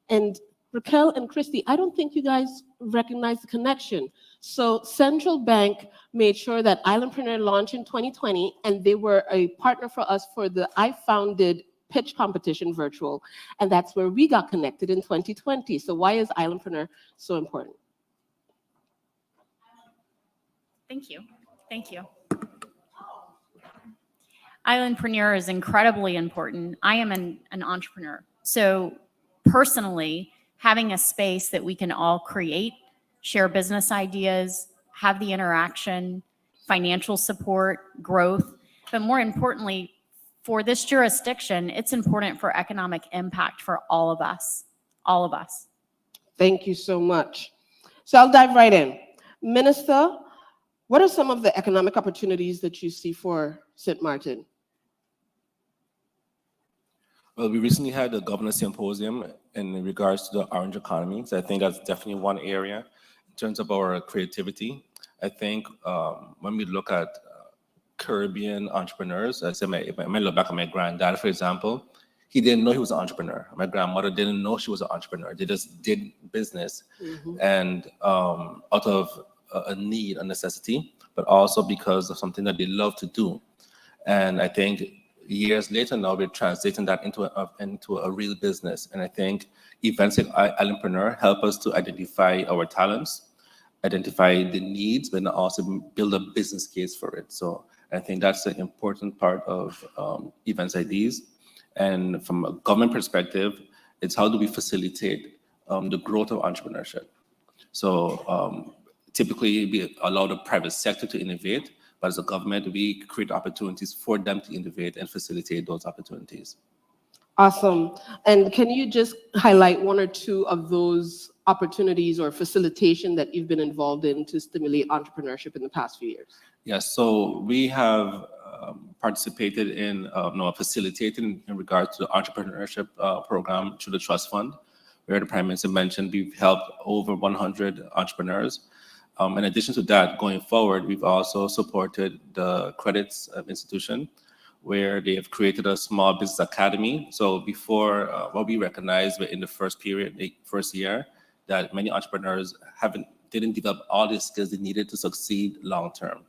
and Raquel and Christy, I don't think you guys recognize the connection. So Central Bank made sure that Islandpreneur launched in 2020, and they were a partner for us for the I Founded pitch competition virtual, and that's where we got connected in 2020. So why is Islandpreneur so important? Thank you. Thank you. Islandpreneur is incredibly important. I am an entrepreneur. So personally, having a space that we can all create, share business ideas, have the interaction, financial support, growth, but more importantly, for this jurisdiction, it's important for economic impact for all of us, all of us. Thank you so much. So I'll dive right in. Minister, what are some of the economic opportunities that you see for St. Maarten? Well, we recently had a governor symposium in regards to the orange economy. So I think that's definitely one area in terms of our creativity. I think when we look at Caribbean entrepreneurs, I say, if I look back at my granddad, for example, he didn't know he was an entrepreneur. My grandmother didn't know she was an entrepreneur. They just did business, and out of a need, a necessity, but also because of something that they love to do. And I think years later now, we're translating that into a real business. And I think events like Islandpreneur help us to identify our talents, identify the needs, but also build a business case for it. So I think that's an important part of events like these. And from a government perspective, it's how do we facilitate the growth of entrepreneurship. So typically we allow the private sector to innovate, but as a government, we create opportunities for them to innovate and facilitate those opportunities. Awesome. And can you just highlight one or two of those opportunities or facilitation that you've been involved in to stimulate entrepreneurship in the past few years? Yes, so we have participated in, facilitating in regards to the entrepreneurship program through the trust fund, where the Prime Minister mentioned we've helped over 100 entrepreneurs. In addition to that, going forward, we've also supported the credits institution, where they have created a small business academy. So before, what we recognized in the first year, that many entrepreneurs didn't develop all the skills they needed to succeed long term.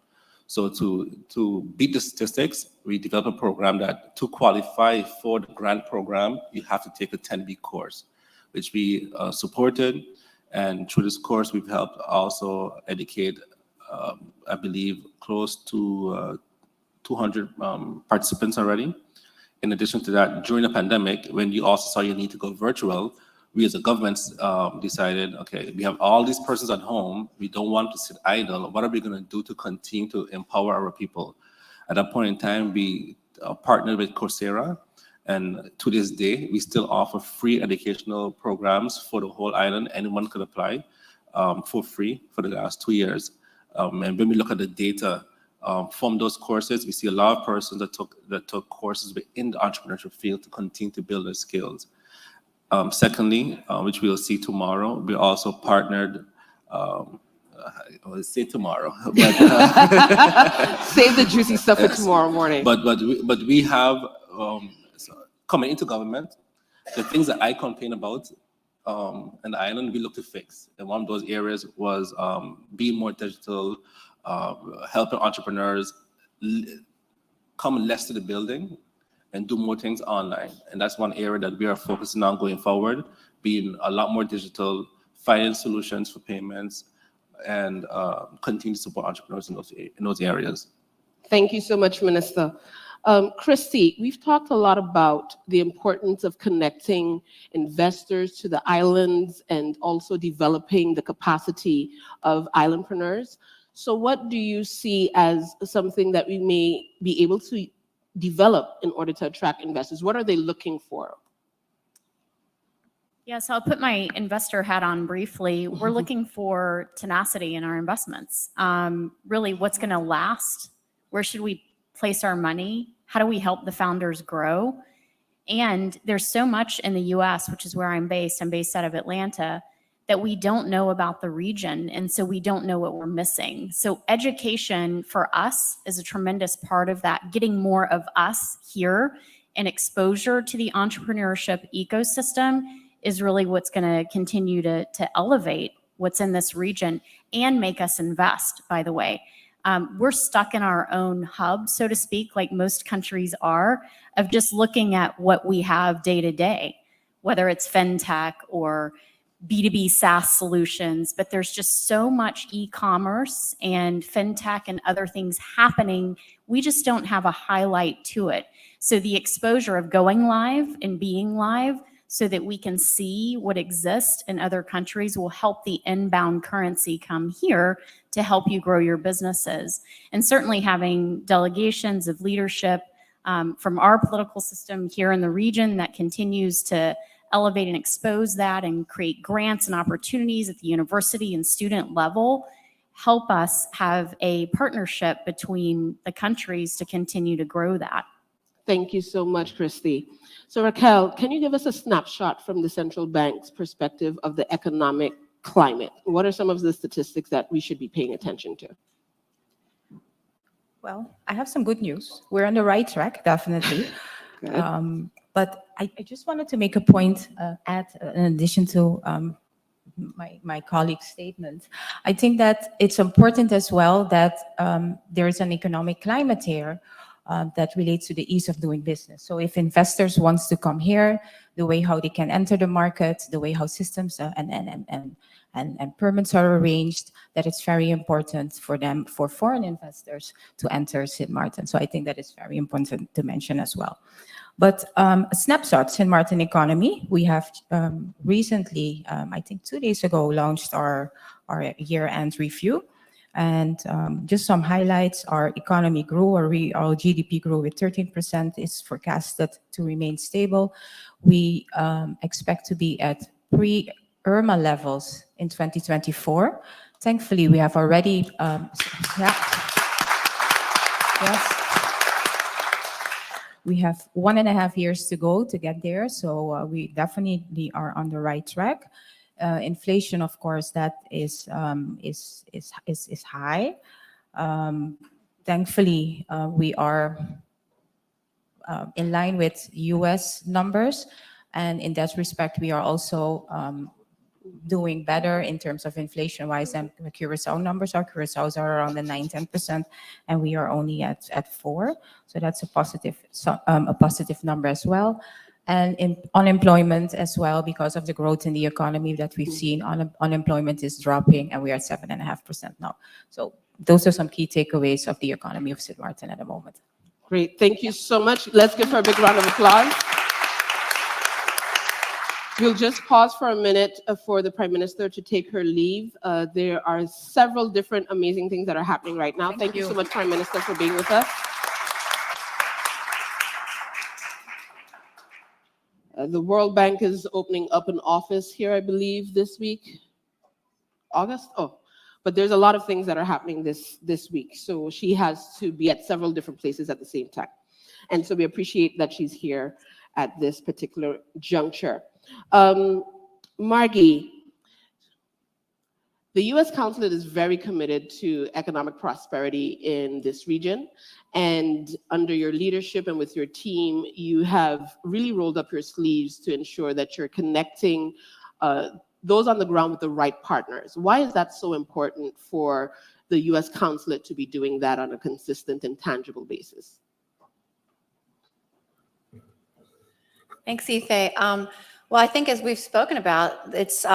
So to beat the statistics, we developed a program that to qualify for the grant program, you have to take a 10-week course, which we supported. And through this course, we've helped also educate, I believe, close to 200 participants already. In addition to that, during the pandemic, when you also saw you need to go virtual, we as a government decided, okay, we have all these persons at home. We don't want to sit idle. What are we going to do to continue to empower our people? At that point in time, we partnered with Coursera. And to this day, we still offer free educational programs for the whole island. Anyone could apply for free for the last 2 years. And when we look at the data from those courses, we see a lot of persons that took courses within the entrepreneurship field to continue to build their skills. Secondly, which we'll see tomorrow, we also partnered, I'll say tomorrow, but, Save the juicy stuff for tomorrow morning. But we have, coming into government, the things that I complain about in the island, we look to fix. And one of those areas was being more digital, helping entrepreneurs come less to the building and do more things online. And that's one area that we are focusing on going forward, being a lot more digital, finding solutions for payments, and continue to support entrepreneurs in those areas. Thank you so much, Minister. Christy, we've talked a lot about the importance of connecting investors to the islands and also developing the capacity of islandpreneurs. So what do you see as something that we may be able to develop in order to attract investors? What are they looking for? Yes, I'll put my investor hat on briefly. We're looking for tenacity in our investments. Really, what's going to last? Where should we place our money? How do we help the founders grow? And there's so much in the US, which is where I'm based out of Atlanta, that we don't know about the region. And so we don't know what we're missing. So education for us is a tremendous part of that, getting more of us here and exposure to the entrepreneurship ecosystem is really what's going to continue to elevate what's in this region and make us invest, by the way. We're stuck in our own hub, so to speak, like most countries are, of just looking at what we have day to day, whether it's fintech or B2B SaaS solutions, but there's just so much e-commerce and fintech and other things happening. We just don't have a highlight to it. So the exposure of going live and being live so that we can see what exists in other countries will help the inbound currency come here to help you grow your businesses. And certainly having delegations of leadership from our political system here in the region that continues to elevate and expose that and create grants and opportunities at the university and student level, help us have a partnership between the countries to continue to grow that. Thank you so much, Christy. So Raquel, can you give us a snapshot from the central bank's perspective of the economic climate? What are some of the statistics that we should be paying attention to? Well, I have some good news. We're on the right track, definitely. But I just wanted to make a point, in addition to my colleague's statement. I think that it's important as well that there is an economic climate here that relates to the ease of doing business. So if investors wants to come here, the way how they can enter the market, the way how systems and permits are arranged, that it's very important for them, for foreign investors to enter Sint Maarten. So I think that is very important to mention as well. But a snapshot, Sint Maarten economy. We have recently, I think 2 days ago, launched our year-end review. And just some highlights: our economy grew, our GDP grew with 13%, is forecasted to remain stable. We expect to be at pre-Irma levels in 2024. Thankfully, we have already, yes. We have 1.5 years to go to get there, so we definitely are on the right track. Inflation, of course, that is high. Thankfully, we are in line with US numbers, and in that respect, we are also doing better in terms of inflation-wise than the Curacao numbers. Our Curacaos are around the 9-10%, and we are only at 4%. So that's a positive number as well. And in unemployment as well, because of the growth in the economy that we've seen, unemployment is dropping, and we are at 7.5% now. So those are some key takeaways of the economy of Sint Maarten at the moment. Great, thank you so much. Let's give her a big round of applause. We'll just pause for a minute for the Prime Minister to take her leave. There are several different amazing things that are happening right now. Thank you so much, Prime Minister, for being with us. The World Bank is opening up an office here, I believe, this week. August? Oh, but there's a lot of things that are happening this week. So she has to be at several different places at the same time. And so we appreciate that she's here at this particular juncture. Margy, the U.S. Consulate is very committed to economic prosperity in this region. And under your leadership and with your team, you have really rolled up your sleeves to ensure that you're connecting those on the ground with the right partners. Why is that so important for the U.S. Consulate to be doing that on a consistent and tangible basis? Thanks, Ife. Well, I think as we've spoken about, it's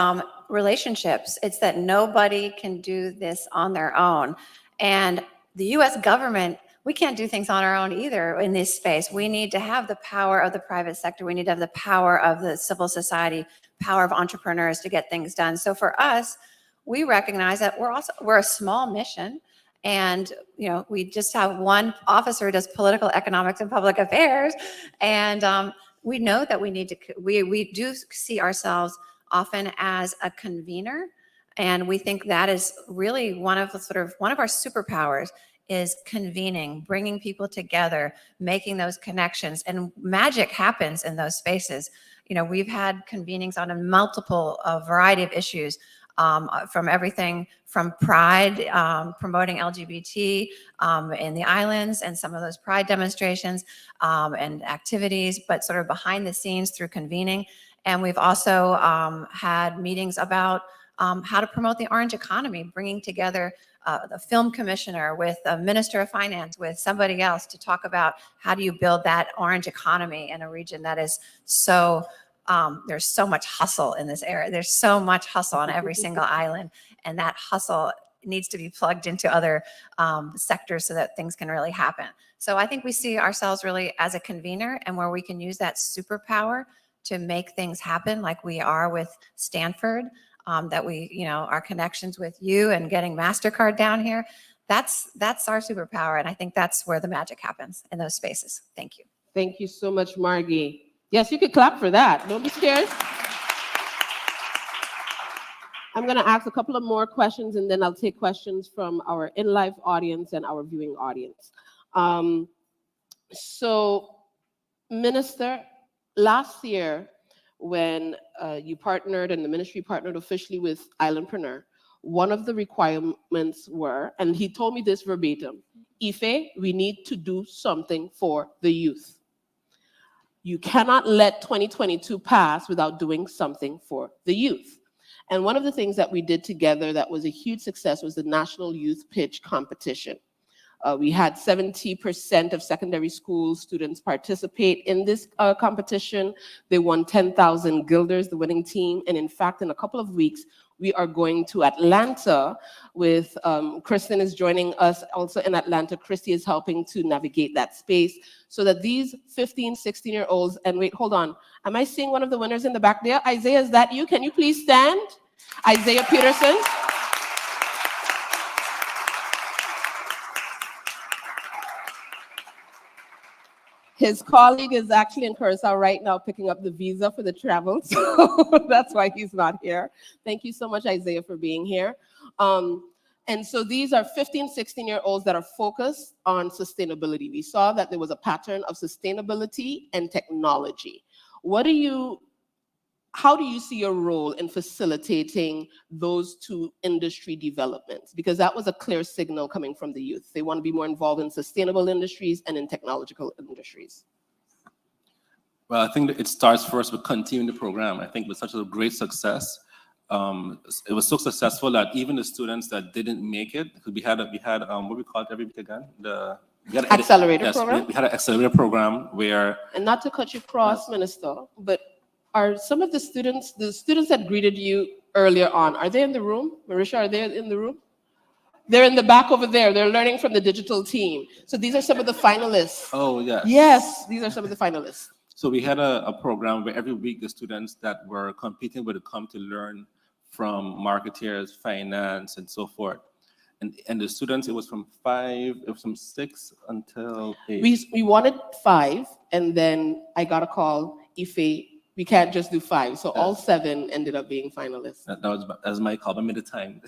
relationships. It's that nobody can do this on their own. And the US government, we can't do things on our own either in this space. We need to have the power of the private sector. We need to have the power of the civil society, power of entrepreneurs to get things done. So for us, we recognize that we're a small mission. And we just have one officer who does political economics and public affairs. And we know that we need to, we do see ourselves often as a convener. And we think that is really one of our superpowers is convening, bringing people together, making those connections, and magic happens in those spaces. We've had convenings on a multiple variety of issues, from everything from pride, promoting LGBT in the islands and some of those pride demonstrations and activities, but sort of behind the scenes through convening. And we've also had meetings about how to promote the orange economy, bringing together the film commissioner with a minister of finance, with somebody else to talk about how do you build that orange economy in a region that is so, there's so much hustle in this area. There's so much hustle on every single island, and that hustle needs to be plugged into other sectors so that things can really happen. So I think we see ourselves really as a convener, and where we can use that superpower to make things happen, like we are with Stanford, that we, our connections with you and getting MasterCard down here, that's our superpower. And I think that's where the magic happens in those spaces. Thank you. Thank you so much, Margy. Yes, you could clap for that. Don't be scared. I'm going to ask a couple of more questions, and then I'll take questions from our in-live audience and our viewing audience. So, Minister, last year, when you partnered and the ministry partnered officially with Islandpreneur, one of the requirements were, and he told me this verbatim, Ife, we need to do something for the youth. You cannot let 2022 pass without doing something for the youth. And one of the things that we did together that was a huge success was the National Youth Pitch Competition. We had 70% of secondary school students participate in this competition. They won 10,000 guilders, the winning team. And in fact, in a couple of weeks, we are going to Atlanta with, Kristen is joining us also in Atlanta. Christy is helping to navigate that space so that these 15, 16-year-olds, and wait, hold on. Am I seeing one of the winners in the back there? Isaiah, is that you? Can you please stand? Isaiah Peterson. His colleague is actually in Curacao right now picking up the visa for the travel, so that's why he's not here. Thank you so much, Isaiah, for being here. And so these are 15, 16-year-olds that are focused on sustainability. We saw that there was a pattern of sustainability and technology. How do you see your role in facilitating those two industry developments? Because that was a clear signal coming from the youth. They want to be more involved in sustainable industries and in technological industries. Well, I think that it starts first with continuing the program. I think with such a great success, it was so successful that even the students that didn't make it, we had what we call it every week again? Accelerator program? We had an accelerator program where... And not to cut you cross, Minister, but are some of the students that greeted you earlier on, are they in the room? Marisha, are they in the room? They're in the back over there. They're learning from the digital team. So these are some of the finalists. Oh, yes. Yes, these are some of the finalists. So we had a program where every week the students that were competing would come to learn from marketeers, finance, and so forth. And the students, it was from 6 until 8. We wanted 5, and then I got a call, Ife, we can't just do 5. So all 7 ended up being finalists. That was my call. I made the time.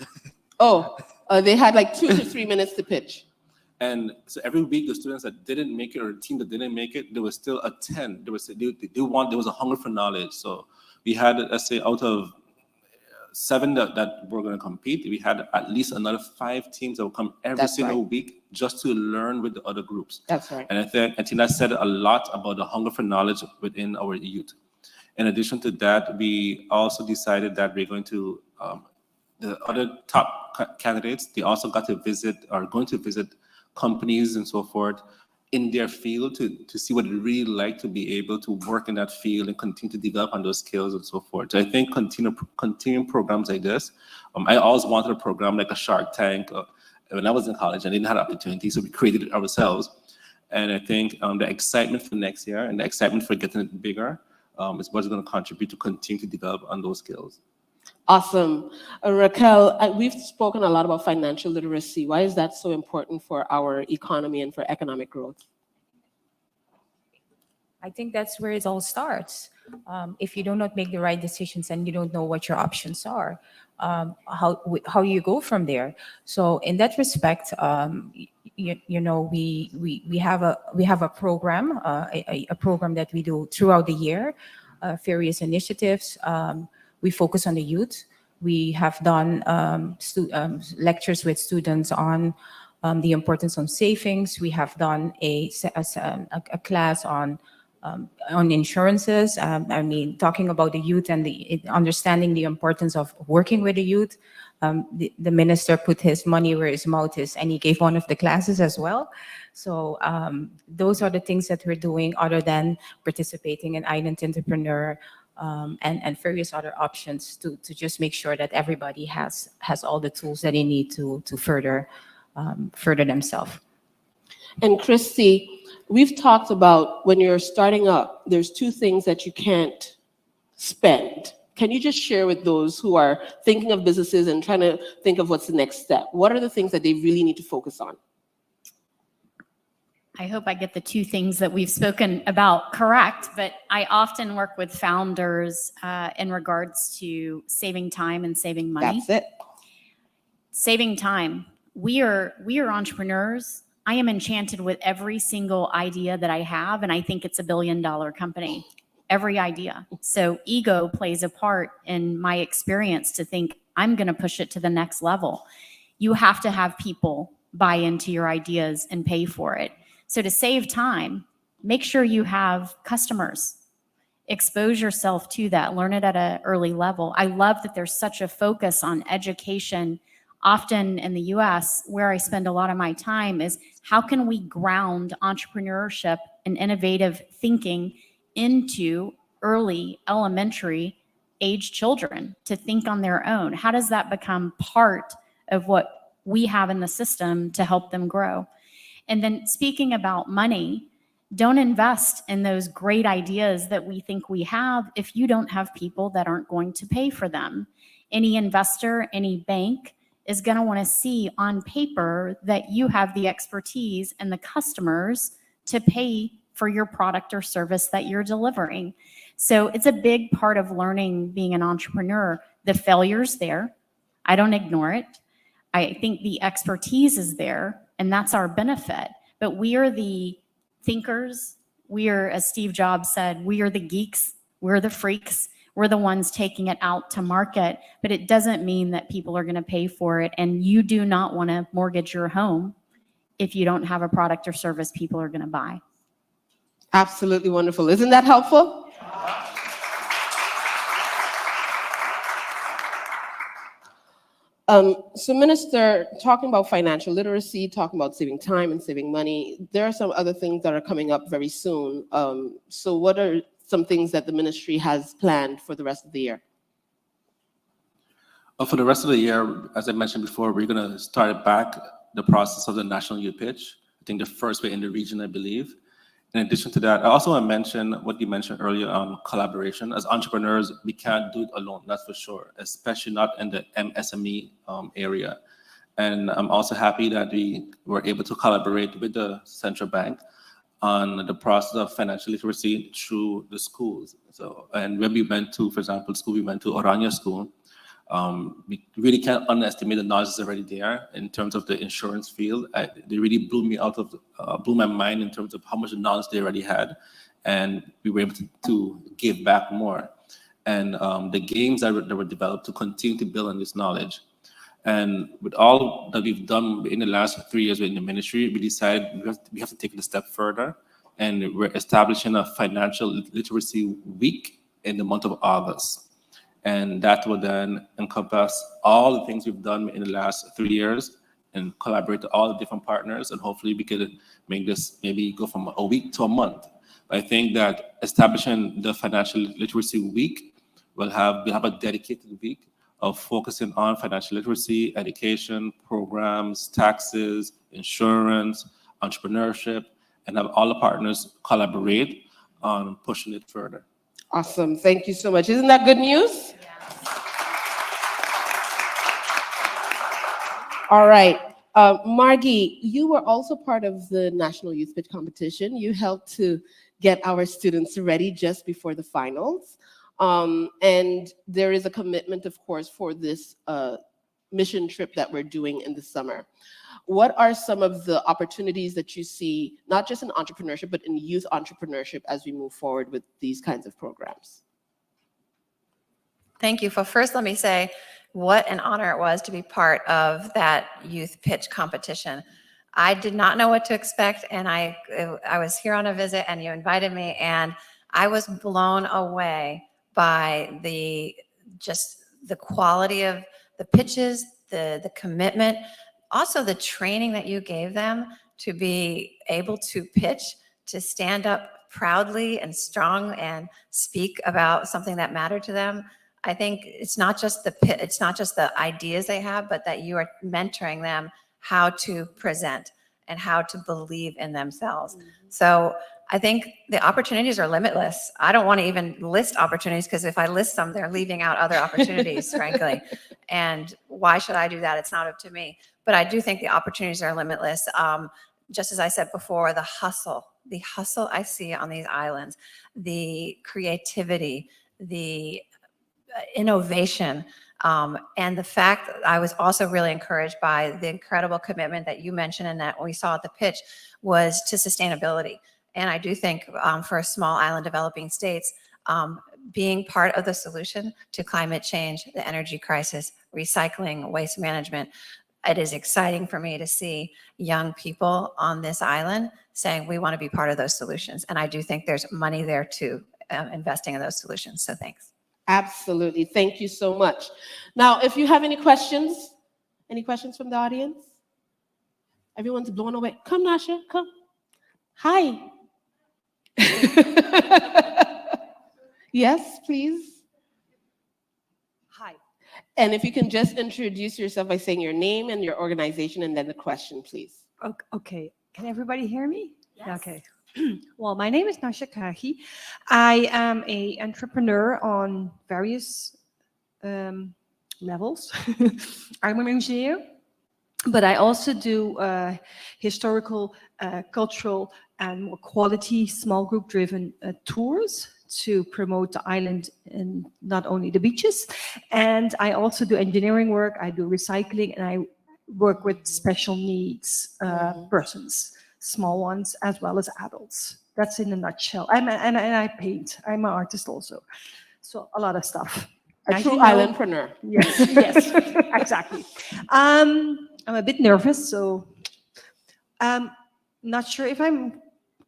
They had like 2 to 3 minutes to pitch. And so every week, the students that didn't make it or the team that didn't make it, there was still a 10. There was a hunger for knowledge. So we had, let's say, out of 7 that were going to compete, we had at least another 5 teams that would come every single week just to learn with the other groups. That's right. And I think that said a lot about the hunger for knowledge within our youth. In addition to that, we also decided that we're going to, the other top candidates, they also got to visit, are going to visit companies and so forth in their field to see what it really like to be able to work in that field and continue to develop on those skills and so forth. So I think continuing programs like this, I always wanted a program like a Shark Tank. When I was in college, I didn't have the opportunity, so we created it ourselves. And I think the excitement for next year and the excitement for getting it bigger is what's going to contribute to continue to develop on those skills. Awesome. Raquel, we've spoken a lot about financial literacy. Why is that so important for our economy and for economic growth? I think that's where it all starts. If you do not make the right decisions and you don't know what your options are, how you go from there. So in that respect, we have a program, a program that we do throughout the year, various initiatives. We focus on the youth. We have done lectures with students on the importance of savings. We have done a class on insurances. Talking about the youth and understanding the importance of working with the youth. The minister put his money where his mouth is, and he gave one of the classes as well. So those are the things that we're doing other than participating in Islandpreneur and various other options to just make sure that everybody has all the tools that they need to further themselves. And Christy, we've talked about when you're starting up, there's 2 things that you can't spend. Can you just share with those who are thinking of businesses and trying to think of what's the next step? What are the things that they really need to focus on? I hope I get the 2 things that we've spoken about correct, but I often work with founders in regards to saving time and saving money. That's it. Saving time. We are entrepreneurs. I am enchanted with every single idea that I have, and I think it's $1 billion company. Every idea. So ego plays a part in my experience to think I'm going to push it to the next level. You have to have people buy into your ideas and pay for it. So to save time, make sure you have customers. Expose yourself to that, learn it at an early level. I love that there's such a focus on education. Often in the US, where I spend a lot of my time is how can we ground entrepreneurship and innovative thinking into early elementary age children to think on their own? How does that become part of what we have in the system to help them grow? And then speaking about money, don't invest in those great ideas that we think we have if you don't have people that aren't going to pay for them. Any investor, any bank is going to want to see on paper that you have the expertise and the customers to pay for your product or service that you're delivering. So it's a big part of learning being an entrepreneur. The failure's there. I don't ignore it. I think the expertise is there, and that's our benefit. But we are the thinkers. We are, as Steve Jobs said, we are the geeks. We're the freaks. We're the ones taking it out to market. But it doesn't mean that people are going to pay for it. And you do not want to mortgage your home if you don't have a product or service people are going to buy. Absolutely wonderful. Isn't that helpful? So Minister, talking about financial literacy, talking about saving time and saving money, there are some other things that are coming up very soon. So what are some things that the ministry has planned for the rest of the year? For the rest of the year, as I mentioned before, we're going to start back the process of the National Youth Pitch. I think the first way in the region, I believe. In addition to that, I also want to mention what you mentioned earlier on collaboration. As entrepreneurs, we can't do it alone, that's for sure, especially not in the MSME area. And I'm also happy that we were able to collaborate with the central bank on the process of financial literacy through the schools. So, and when we went to, for example, school, we went to Oranje School. We really can't underestimate the knowledge that's already there in terms of the insurance field. They really blew my mind in terms of how much knowledge they already had, and we were able to give back more. And the games that were developed to continue to build on this knowledge. And with all that we've done in the last 3 years in the ministry, we decided we have to take it a step further, and we're establishing a financial literacy week in the month of August. And that will then encompass all the things we've done in the last 3 years and collaborate with all the different partners. And hopefully we could make this maybe go from a week to a month. I think that establishing the Financial Literacy Week, we'll have a dedicated week of focusing on financial literacy, education, programs, taxes, insurance, entrepreneurship, and have all the partners collaborate on pushing it further. Awesome. Thank you so much. Isn't that good news? All right. Margy, you were also part of the National Youth Pitch Competition. You helped to get our students ready just before the finals. And there is a commitment, of course, for this mission trip that we're doing in the summer. What are some of the opportunities that you see, not just in entrepreneurship, but in youth entrepreneurship as we move forward with these kinds of programs? Thank you. Well, first, let me say what an honor it was to be part of that youth pitch competition. I did not know what to expect, and I was here on a visit, and you invited me, and I was blown away by the quality of the pitches, the commitment, also the training that you gave them to be able to pitch, to stand up proudly and strong and speak about something that mattered to them. I think it's not just the ideas they have, but that you are mentoring them how to present and how to believe in themselves. Mm-hmm. So I think the opportunities are limitless. I don't want to even list opportunities, because if I list them, they're leaving out other opportunities, frankly. And why should I do that? It's not up to me. But I do think the opportunities are limitless. Just as I said before, the hustle I see on these islands, the creativity, the innovation, and the fact that I was also really encouraged by the incredible commitment that you mentioned and that we saw at the pitch was to sustainability. And I do think for small island developing states, being part of the solution to climate change, the energy crisis, recycling, waste management, it is exciting for me to see young people on this island saying we want to be part of those solutions. And I do think there's money there too, investing in those solutions. So thanks. Absolutely. Thank you so much. Now, if you have any questions from the audience? Everyone's blown away. Come, Nasha, come. Hi. Yes, please. Hi. And if you can just introduce yourself by saying your name and your organization and then the question, please. Okay. Can everybody hear me? Yes. Okay. Well, my name is Nasha Kahi. I am an entrepreneur on various levels. I'm an engineer, but I also do historical, cultural, and more quality small group driven tours to promote the island and not only the beaches. And I also do engineering work, I do recycling, and I work with special needs persons, small ones as well as adults. That's in a nutshell. And I paint. I'm an artist also. So a lot of stuff. A As true you know- Islandpreneur. Yes, yes, exactly. I'm a bit nervous, so not sure if I'm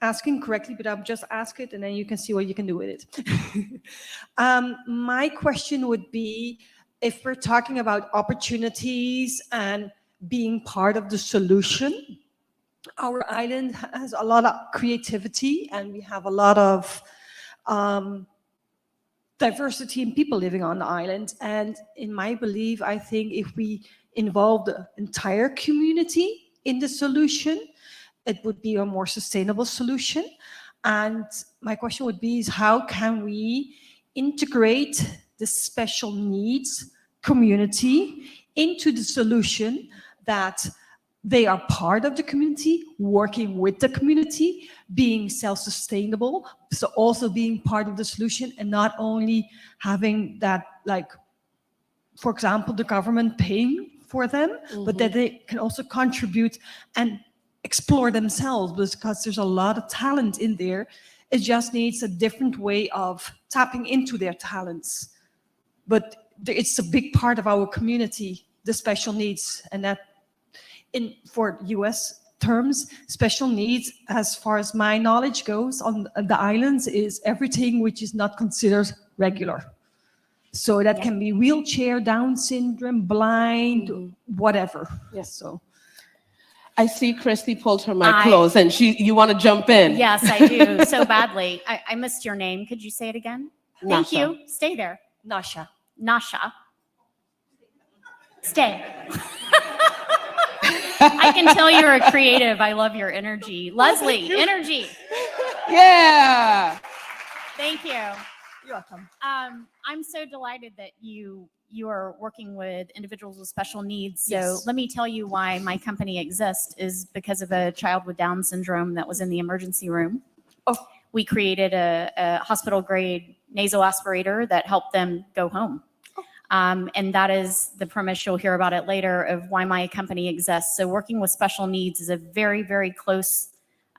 asking correctly, but I'll just ask it and then you can see what you can do with it. My question would be, if we're talking about opportunities and being part of the solution, our island has a lot of creativity and we have a lot of diversity in people living on the island. And in my belief, I think if we involve the entire community in the solution, it would be a more sustainable solution. And my question would be is how can we integrate the special needs community into the solution, that they are part of the community, working with the community, being self-sustainable, so also being part of the solution and not only having that, like, for example, the government paying for them, but that they can also contribute and explore themselves, because there's a lot of talent in there. It just needs a different way of tapping into their talents. But it's a big part of our community, the special needs, and that for US terms, special needs, as far as my knowledge goes on the islands, is everything which is not considered regular. So that can be wheelchair, Down syndrome, blind, whatever. Yes. So I see Christy pulled her mic close and you want to jump in. Yes, I do so badly. I missed your name. Could you say it again? Thank Nasha. you. Stay there. Nasha. Nasha. Stay. I can tell you're a creative. I love your energy. Leslie, energy. Yeah. Thank you. You're welcome. I'm so delighted that you are working with individuals with special needs. So Yes. let me tell you why my company exists is because of a child with Down syndrome that was in the emergency room. Oh. We created a hospital grade nasal aspirator that helped them go home. And that is the premise, you'll hear about it later, of why my company exists. So working with special needs is a very, very close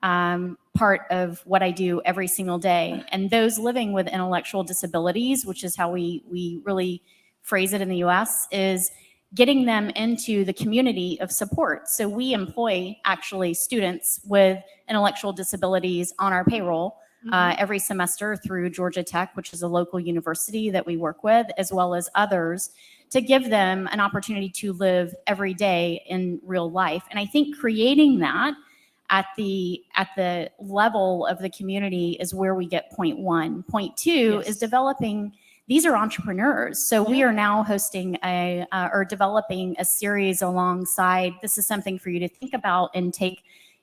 part of what I do every single day. And those living with intellectual disabilities, which is how we really phrase it in the US, is getting them into the community of support. So we employ actually students with intellectual disabilities on our payroll every semester through Georgia Tech, which is a local university that we work with, as well as others, to give them an opportunity to live every day in real life. And I think creating that at the level of the community is where we get point one. Point two is developing. These are entrepreneurs. So we are now hosting or developing a series alongside. This is something for you to think about and take,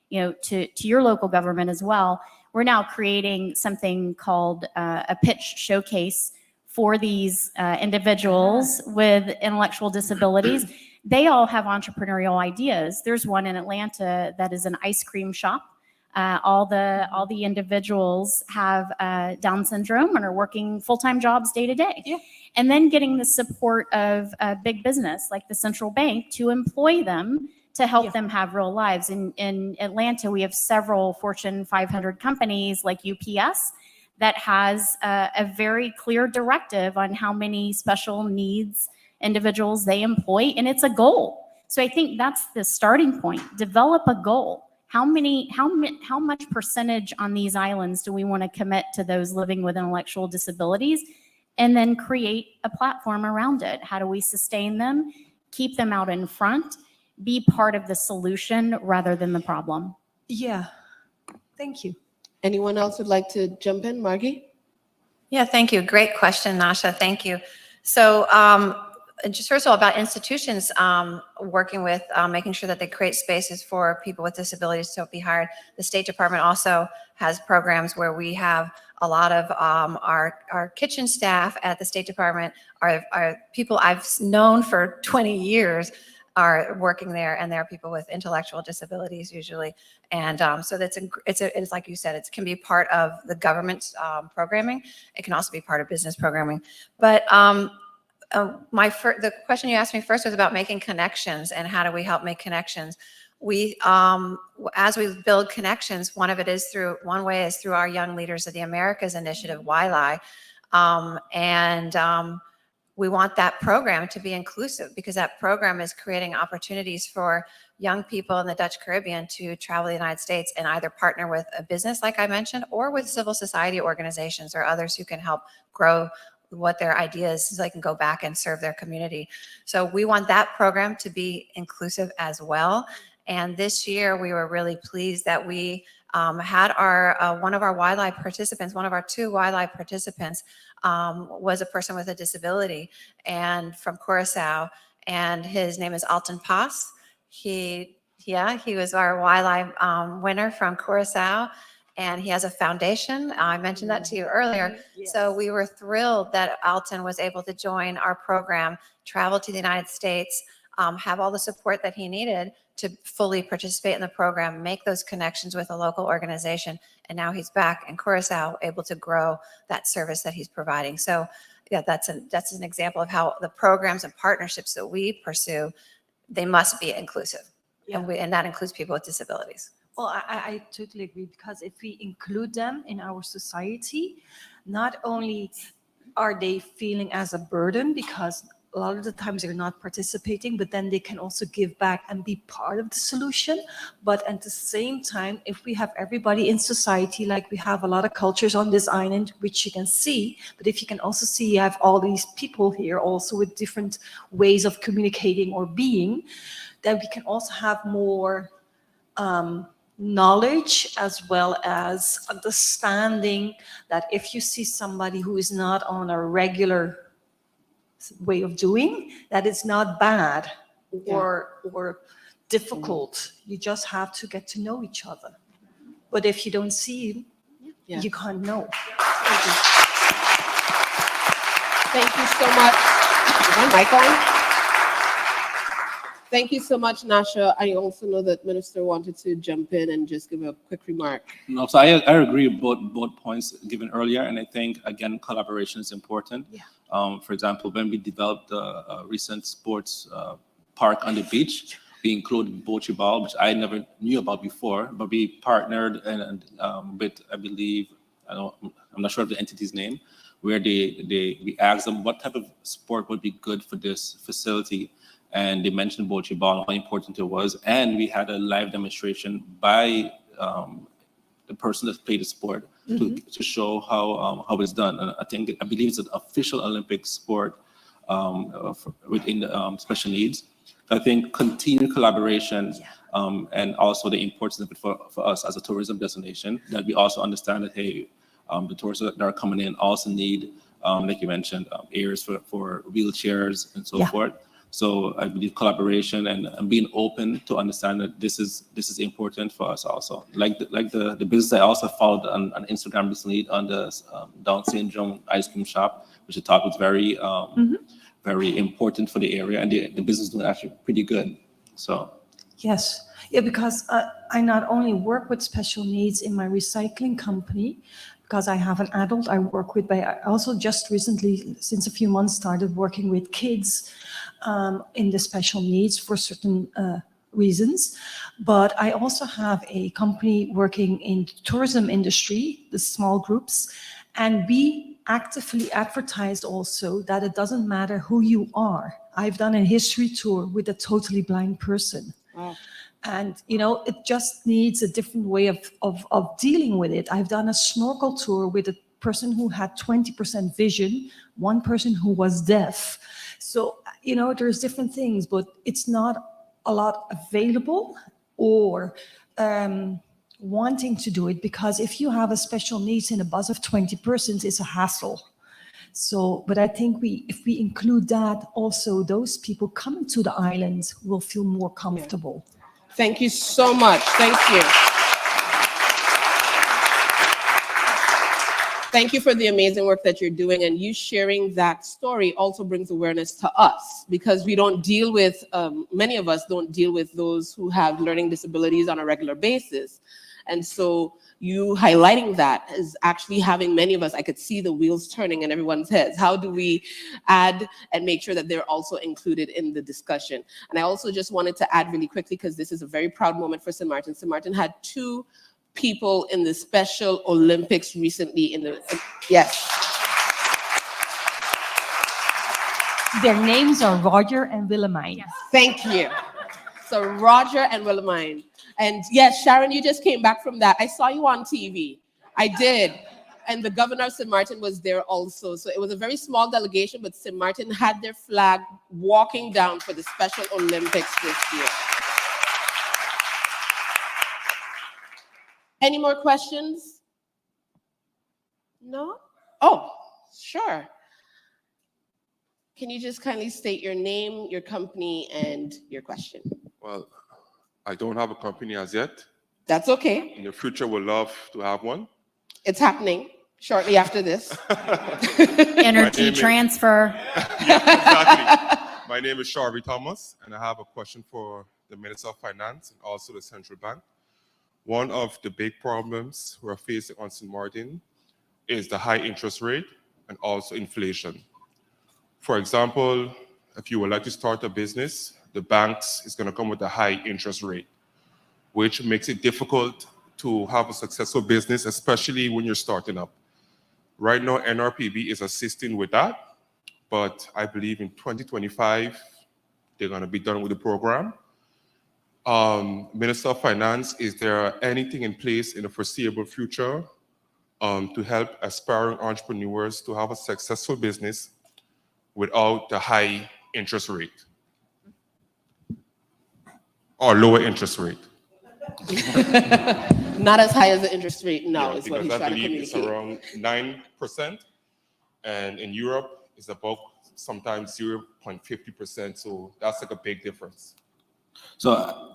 to your local government as well. We're now creating something called a pitch showcase for these individuals with intellectual disabilities. They all have entrepreneurial ideas. There's one in Atlanta that is an ice cream shop. All the individuals have Down syndrome and are working full-time jobs day to day. Yeah. And then getting the support of big business like the central bank to employ them to help them have real lives. In Atlanta, we have several Fortune 500 companies like UPS that has a very clear directive on how many special needs individuals they employ, and it's a goal. So I think that's the starting point. Develop a goal. How much percentage on these islands do we want to commit to those living with intellectual disabilities? And then create a platform around it. How do we sustain them, keep them out in front, be part of the solution rather than the problem? Yeah, thank you. Anyone else would like to jump in? Margy? Yeah, thank you. Great question, Nasha. Thank you. So just first of all, about institutions working with making sure that they create spaces for people with disabilities to be hired. The State Department also has programs where we have a lot of our kitchen staff at the State Department are people I've known for 20 years are working there, and they're people with intellectual disabilities usually. And so it's like you said, it can be part of the government's programming. It can also be part of business programming. But the question you asked me first was about making connections and how do we help make connections. We, as we build connections, one way is through our Young Leaders of the Americas initiative, YLI. We want that program to be inclusive because that program is creating opportunities for young people in the Dutch Caribbean to travel the United States and either partner with a business, like I mentioned, or with civil society organizations or others who can help grow what their ideas so they can go back and serve their community. So we want that program to be inclusive as well. And this year we were really pleased that we had one of our YLI participants, one of our 2 YLI participants was a person with a disability and from Curacao, and his name is Alton Pas. He was our YLI winner from Curacao, and he has a foundation. I mentioned that to you earlier. Yes. So we were thrilled that Alton was able to join our program, travel to the United States, have all the support that he needed to fully participate in the program, make those connections with a local organization. And now he's back in Curacao, able to grow that service that he's providing. So yeah, that's an example of how the programs and partnerships that we pursue, they must be inclusive. Yeah. And that includes people with disabilities. Well, I totally agree, because if we include them in our society, not only are they feeling as a burden, because a lot of the times they're not participating, but then they can also give back and be part of the solution. But at the same time, if we have everybody in society, like we have a lot of cultures on this island, which you can see, but if you can also see you have all these people here also with different ways of communicating or being, then we can also have more knowledge as well as understanding that if you see somebody who is not on a regular way of doing, that it's not bad or difficult. You just have to get to know each other. But if you don't see him, you can't know. Thank you so much. Is my mic on? Thank you so much, Nasha. I also know that Minister wanted to jump in and just give a quick remark. No, so I agree with both points given earlier, and I think again collaboration is important. Yeah. For example, when we developed the recent sports park on the beach, we included bocce ball, which I never knew about before, but we partnered and with, I believe, I'm not sure of the entity's name, where we asked them what type of sport would be good for this facility. And they mentioned bocce ball, how important it was. And we had a live demonstration by the person that played the sport to show how it's done. And I believe it's an official Olympic sport within the special needs. So I think continued collaboration and also the importance of it for us as a tourism destination, that we also understand that, hey, the tourists that are coming in also need, like you mentioned, areas for wheelchairs and so forth. So I believe collaboration and being open to understand that this is important for us also. Like the business I also followed on Instagram recently on the Down syndrome ice cream shop, which I thought was very very important for the area, and the business is doing actually pretty good. So yes, yeah, because I not only work with special needs in my recycling company, because I have an adult I work with, but I also just recently, since a few months, started working with kids in the special needs for certain reasons. But I also have a company working in the tourism industry, the small groups, and we actively advertise also that it doesn't matter who you are, I've done a history tour with a totally blind person. Oh. And, it just needs a different way of dealing with it. I've done a snorkel tour with a person who had 20% vision, one person who was deaf. So, there's different things, but it's not a lot available or wanting to do it, because if you have a special needs in a bus of 20 persons, it's a hassle. So, but I think if we include that, also those people coming to the islands will feel more comfortable. Thank you so much. Thank you. Thank you for the amazing work that you're doing, and you sharing that story also brings awareness to us, because we don't deal with, many of us don't deal with those who have learning disabilities on a regular basis. And so you highlighting that is actually having many of us, I could see the wheels turning in everyone's heads. How do we add and make sure that they're also included in the discussion? And I also just wanted to add really quickly, because this is a very proud moment for St. Maarten. St. Maarten had 2 people in the Special Olympics recently yes. Their names are Roger and Willemijn. Yes. Thank you. So Roger and Willemijn. And yes, Sharon, you just came back from that. I saw you on TV. I did. And the governor of St. Maarten was there also. So it was a very small delegation, but St. Maarten had their flag walking down for the Special Olympics this year. Any more questions? No? Oh, sure. Can you just kindly state your name, your company, and your question? Well, I don't have a company as yet. That's okay. In the future, we'd love to have one. It's happening shortly after this. Energy transfer. Exactly. My name is Sharvie Thomas, and I have a question for the Minister of Finance and also the Central Bank. One of the big problems we're facing on St. Maarten is the high interest rate and also inflation. For example, if you would like to start a business, the banks is going to come with a high interest rate, which makes it difficult to have a successful business, especially when you're starting up. Right now, NRPB is assisting with that, but I believe in 2025, they're going to be done with the program. Minister of Finance, is there anything in place in the foreseeable future to help aspiring entrepreneurs to have a successful business without the high interest rate or lower interest rate? Not as high as the interest rate now, Yeah, is what he's because I trying to believe communicate. it's around 9%, and in Europe, it's about sometimes 0.50%, so that's like a big difference. So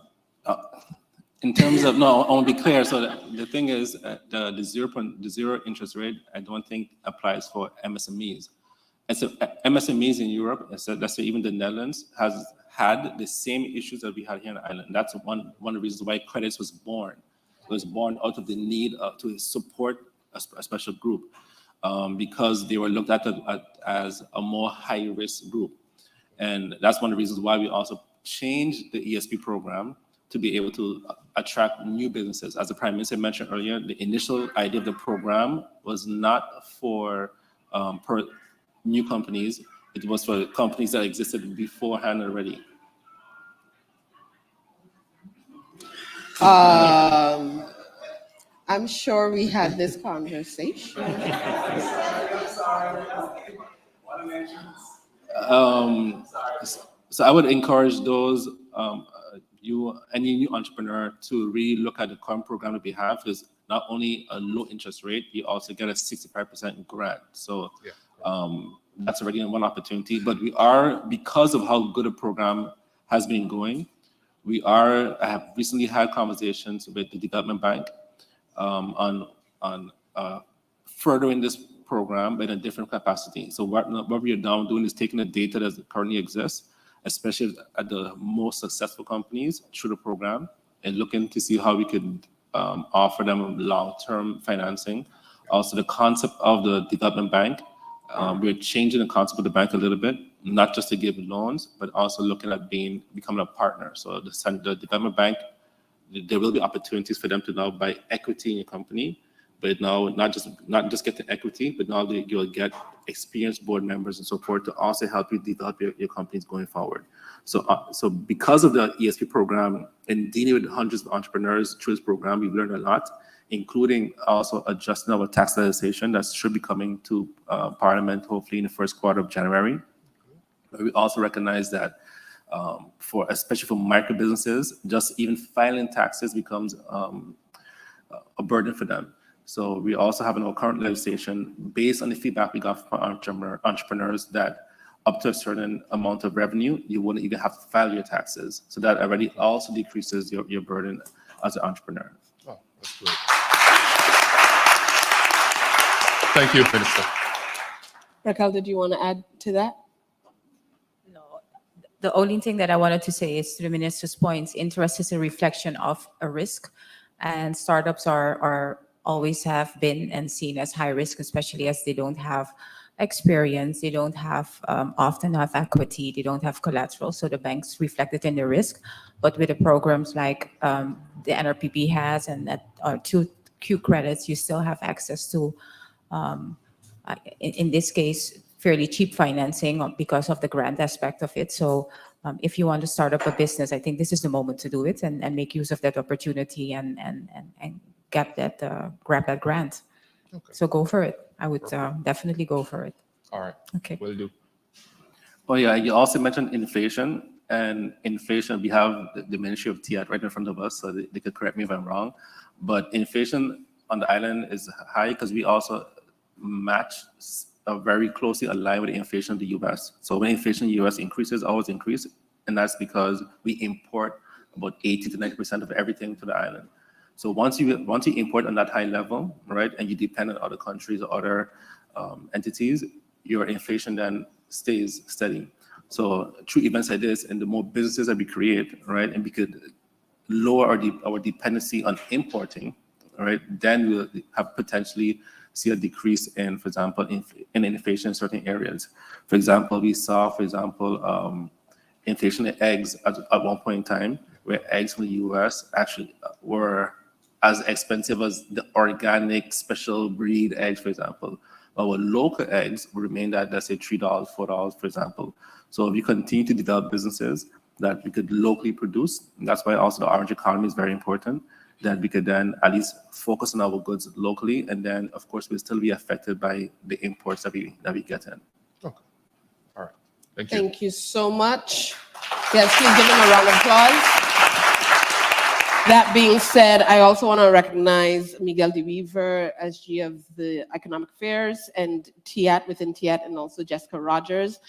in terms of, no, I want to be clear. So the thing is, the zero interest rate, I don't think applies for MSMEs. And so MSMEs in Europe, let's say even the Netherlands, has had the same issues that we had here in Ireland. That's one of the reasons why Credits was born. It was born out of the need to support a special group because they were looked at as a more high-risk group. And that's one of the reasons why we also changed the ESP program to be able to attract new businesses. As the Prime Minister mentioned earlier, the initial idea of the program was not for new companies. It was for companies that existed beforehand already. I'm sure we had this conversation. So I would encourage those, any new entrepreneur to really look at the current program that we have, because not only a low interest rate, you also get a 65% grant. So that's already one opportunity. But we are, because of how good a program has been going, I have recently had conversations with the Development Bank on furthering this program but in a different capacity. So what we are now doing is taking the data that currently exists, especially at the most successful companies through the program, and looking to see how we could offer them long-term financing. Also, the concept of the Development Bank, we're changing the concept of the bank a little bit, not just to give loans, but also looking at becoming a partner. So the Development Bank, there will be opportunities for them to now buy equity in your company, But now, not just get the equity, but now you'll get experienced board members and support to also help you develop your companies going forward. So because of the ESP program and dealing with hundreds of entrepreneurs through this program, we've learned a lot, including also adjusting our tax legislation that should be coming to Parliament hopefully in the first quarter of January. But we also recognize that especially for micro businesses, just even filing taxes becomes a burden for them. So we also have in our current legislation, based on the feedback we got from entrepreneurs, that up to a certain amount of revenue, you wouldn't even have to file your taxes. So that already also decreases your burden as an entrepreneur. Oh, that's great. Thank you, Minister. Raquel, did you want to add to that? No, the only thing that I wanted to say is to the minister's points, interest is a reflection of a risk, and startups are always have been and seen as high risk, especially as they don't have experience, they don't have often have equity, they don't have collateral, so the banks reflect it in the risk. But with the programs like the NRPP has and that are 2Q credits, you still have access to, in this case, fairly cheap financing because of the grant aspect of it. So if you want to start up a business, I think this is the moment to do it and make use of that opportunity and grab that grant. Okay. So go for it. I would definitely go for it. All right. Okay. Will do. Oh yeah, you also mentioned inflation, and inflation, we have the Ministry of TIAT right in front of us, so they could correct me if I'm wrong. But inflation on the island is high because we also match very closely aligned with the inflation of the US. So when inflation in the US increases, always increase, and that's because we import about 80 to 90% of everything to the island. So once you import on that high level, right, and you depend on other countries or other entities, your inflation then stays steady. So through events like this, and the more businesses that we create, right, and we could lower our dependency on importing, right, then we'll have potentially see a decrease in, for example, in inflation in certain areas. For example, we saw, inflation in eggs at one point in time, where eggs from the US actually were as expensive as the organic special breed eggs, for example. But our local eggs will remain at, let's say, $3, $4, for example. So if we continue to develop businesses that we could locally produce, and that's why also the orange economy is very important, that we could then at least focus on our goods locally, and then of course we'll still be affected by the imports that we get in. Okay. All right. Thank you. Thank you so much. Yes, please give him a round of applause. That being said, I also want to recognize Miguel de Weaver, SG of the Economic Affairs, and TIAT within TIAT, and also Jessica Rogers.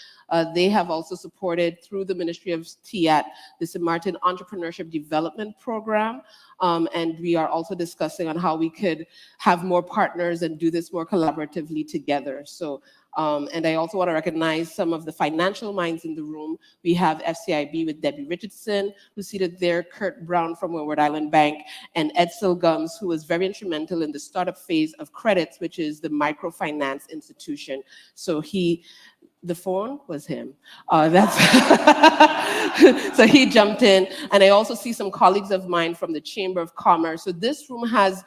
They have also supported through the Ministry of TIAT the St. Maarten Entrepreneurship Development Program. And we are also discussing on how we could have more partners and do this more collaboratively together. So, and I also want to recognize some of the financial minds in the room. We have FCIB with Debbie Richardson, who's seated there, Kurt Brown from Rhode Island Bank, and Edsel Gums, who was very instrumental in the startup phase of Credits, which is the microfinance institution. So the phone was him. So he jumped in. And I also see some colleagues of mine from the Chamber of Commerce. So this room has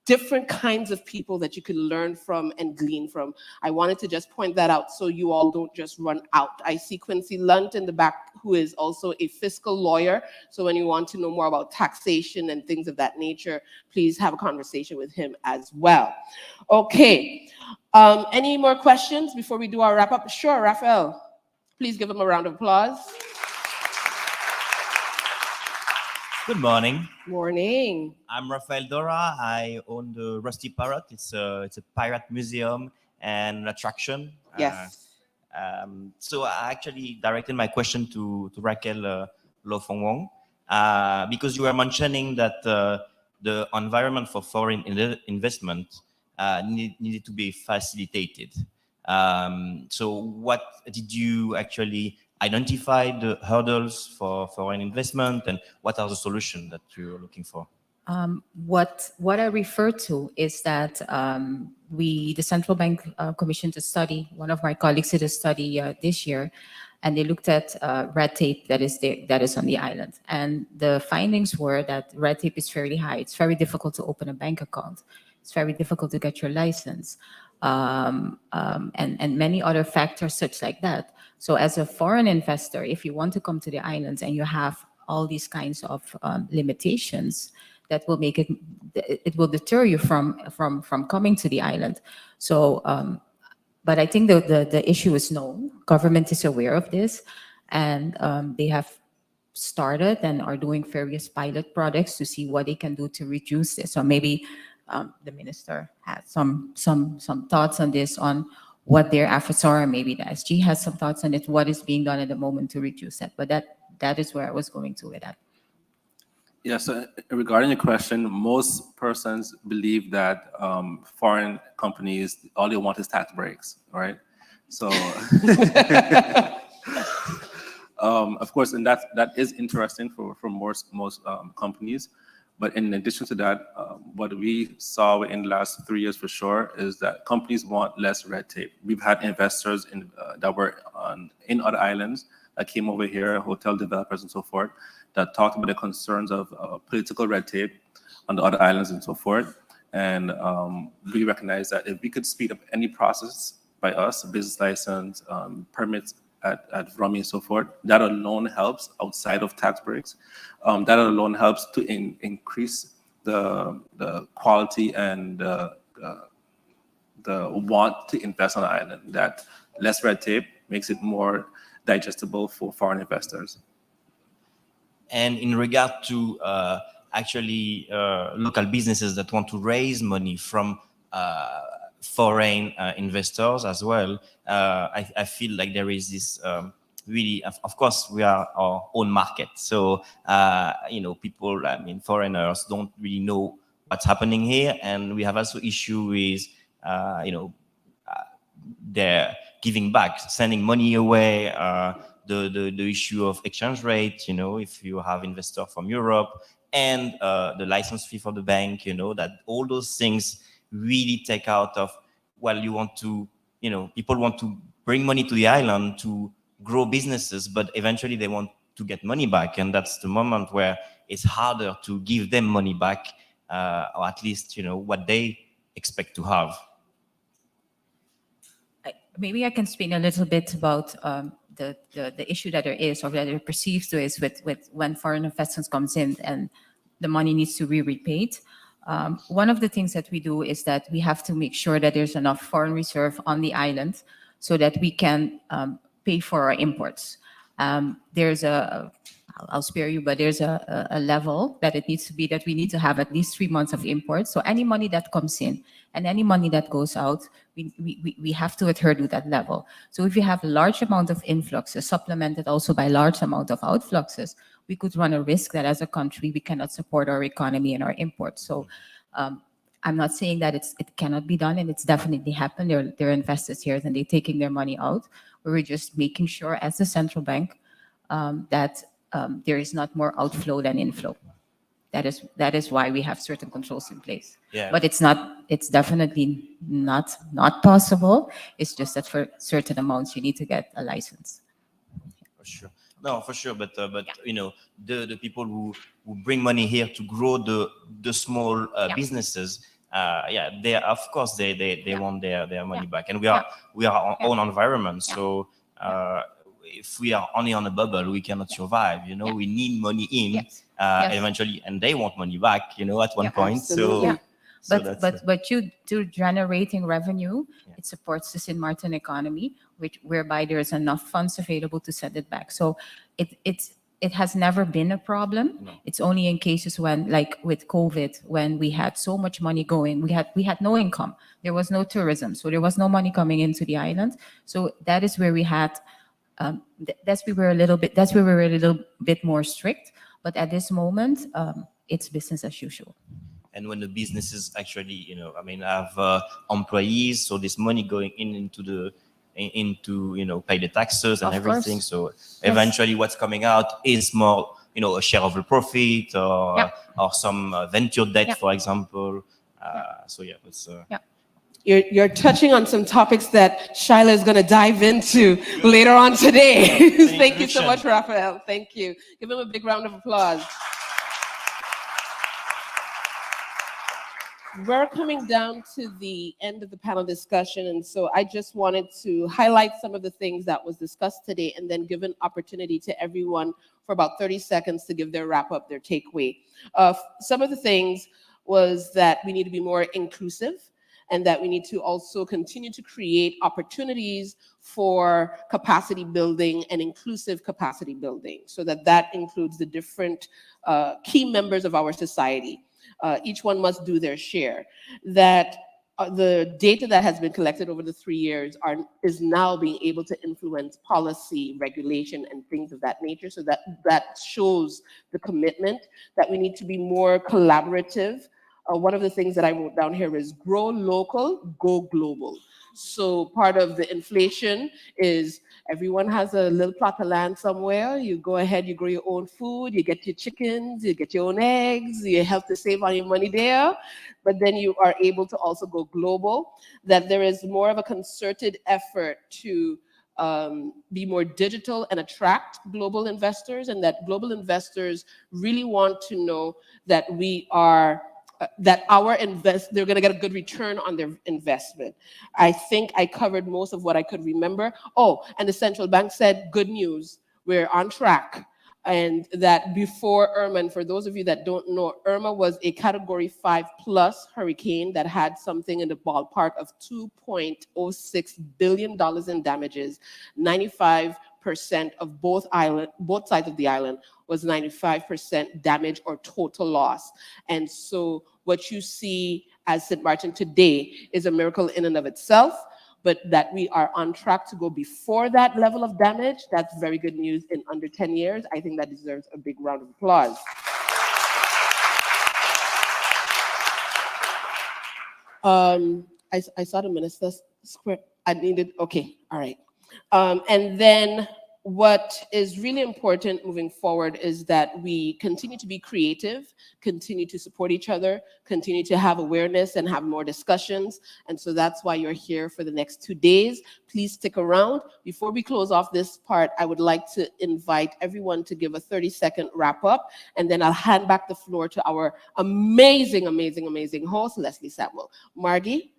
different kinds of people that you could learn from and glean from. I wanted to just point that out so you all don't just run out. I see Quincy Lunt in the back, who is also a fiscal lawyer. So when you want to know more about taxation and things of that nature, please have a conversation with him as well. Okay. Any more questions before we do our wrap up? Sure, Raquel. Please give him a round of applause. Good morning. Morning. I'm Rafael Dora. I own the Rusty Parrot. It's a pirate museum and attraction. Yes. So I actually directed my question to Raquel Wong, because you were mentioning that the environment for foreign investment needed to be facilitated. So what did you actually identify the hurdles for foreign investment, and what are the solutions that you're looking for? What I refer to is that the central bank commissioned a study. One of my colleagues did a study this year, and they looked at red tape that is on the island. And the findings were that red tape is fairly high. It's very difficult to open a bank account. it's very difficult to get your license, and many other factors such like that. So as a foreign investor, if you want to come to the islands and you have all these kinds of limitations, that will make it will deter you from coming to the island. So, but I think the issue is known. Government is aware of this, and they have started and are doing various pilot projects to see what they can do to reduce this. So maybe the minister has some thoughts on this, on what their efforts are, and maybe the SG has some thoughts on it, what is being done at the moment to reduce that. But that is where I was going to with that. Yeah, so regarding your question, most persons believe that foreign companies, all they want is tax breaks, right? So, of course, and that is interesting for most companies. But in addition to that, what we saw in the last 3 years for sure is that companies want less red tape. We've had investors that were in other islands that came over here, hotel developers and so forth, that talked about the concerns of political red tape on the other islands and so forth. And we recognize that if we could speed up any process by us, business license, permits at Rummy and so forth, that alone helps outside of tax breaks. That alone helps to increase the quality and the want to invest on the island. That less red tape makes it more digestible for foreign investors. And in regard to actually local businesses that want to raise money from foreign investors as well, I feel like there is this really, of course, we are our own market. So, people, foreigners don't really know what's happening here. And we have also issue with, they're giving back, sending money away, the issue of exchange rate, if you have investor from Europe, and the license fee for the bank, that all those things really take out of, you want to, people want to bring money to the island to grow businesses, but eventually they want to get money back. And that's the moment where it's harder to give them money back, or at least, what they expect to have. Maybe I can speak a little bit about the issue that there is, or that it perceives to is with when foreign investments comes in and the money needs to be repaid. One of the things that we do is that we have to make sure that there's enough foreign reserve on the island so that we can pay for our imports. There's I'll spare you, but there's a level that it needs to be, that we need to have at least 3 months of imports. So any money that comes in and any money that goes out, we have to adhere to that level. So if you have a large amount of influxes supplemented also by large amount of outfluxes, we could run a risk that as a country, we cannot support our economy and our imports. So I'm not saying that it cannot be done, and it's definitely happened. There are investors here and they're taking their money out. We're just making sure as the central bank that there is not more outflow than inflow. That is why we have certain controls in place. Yeah. But it's definitely not possible. It's just that for certain amounts you need to get a license. For sure. No, for sure. But the people who bring money here to grow the small businesses, they of course they want their money back. And we are our own environment. So if we are only on a bubble, we cannot survive. We need money in eventually, and they want money back. At one point. Absolutely. But you do generating revenue, it supports the Sint Maarten economy, whereby there is enough funds available to send it back. So it has never been a problem. No. It's only in cases when, like with COVID, when we had so much money going, we had no income. There was no tourism, so there was no money coming into the island. So that is where we had. That's where we were a little bit more strict. But at this moment, it's business as usual. And when the businesses actually, have employees, so this money going into pay the taxes and everything. Course. So eventually, what's coming out is more, a share of the profit or some venture debt, for example. So it's. You're touching on some topics that Shyla is going to dive into later on today. Thank you so much, Raquel. Thank you. Give him a big round of applause. we're coming down to the end of the panel discussion, and so I just wanted to highlight some of the things that was discussed today and then give an opportunity to everyone for about 30 seconds to give their wrap up, their takeaway. Some of the things was that we need to be more inclusive, and that we need to also continue to create opportunities for capacity building and inclusive capacity building, so that includes the different key members of our society. Each one must do their share. That the data that has been collected over the 3 years is now being able to influence policy, regulation, and things of that nature. So that shows the commitment that we need to be more collaborative. One of the things that I wrote down here is grow local, go global. So part of the inflation is everyone has a little plot of land somewhere. You go ahead, you grow your own food, you get your chickens, you get your own eggs, you help to save all your money there. But then you are able to also go global, that there is more of a concerted effort to be more digital and attract global investors, and that global investors really want to know that we are that they're going to get a good return on their investment. I think I covered most of what I could remember. Oh, and the central bank said, good news, we're on track. And that before Irma, and for those of you that don't know, Irma was a Category 5 plus hurricane that had something in the ballpark of $2.06 billion in damages. 95% of both sides of the island was 95% damage or total loss. And so what you see as St. Maarten today is a miracle in and of itself, but that we are on track to go before that level of damage, that's very good news in under 10 years. I think that deserves a big round of applause. I saw the minister's script. I needed, okay, all right. And then what is really important moving forward is that we continue to be creative, continue to support each other, continue to have awareness and have more discussions. And so that's why you're here for the next 2 days. Please stick around. Before we close off this part, I would like to invite everyone to give a 30-second wrap up, and then I'll hand back the floor to our amazing, amazing, amazing host, Leslie Samuel. Margy?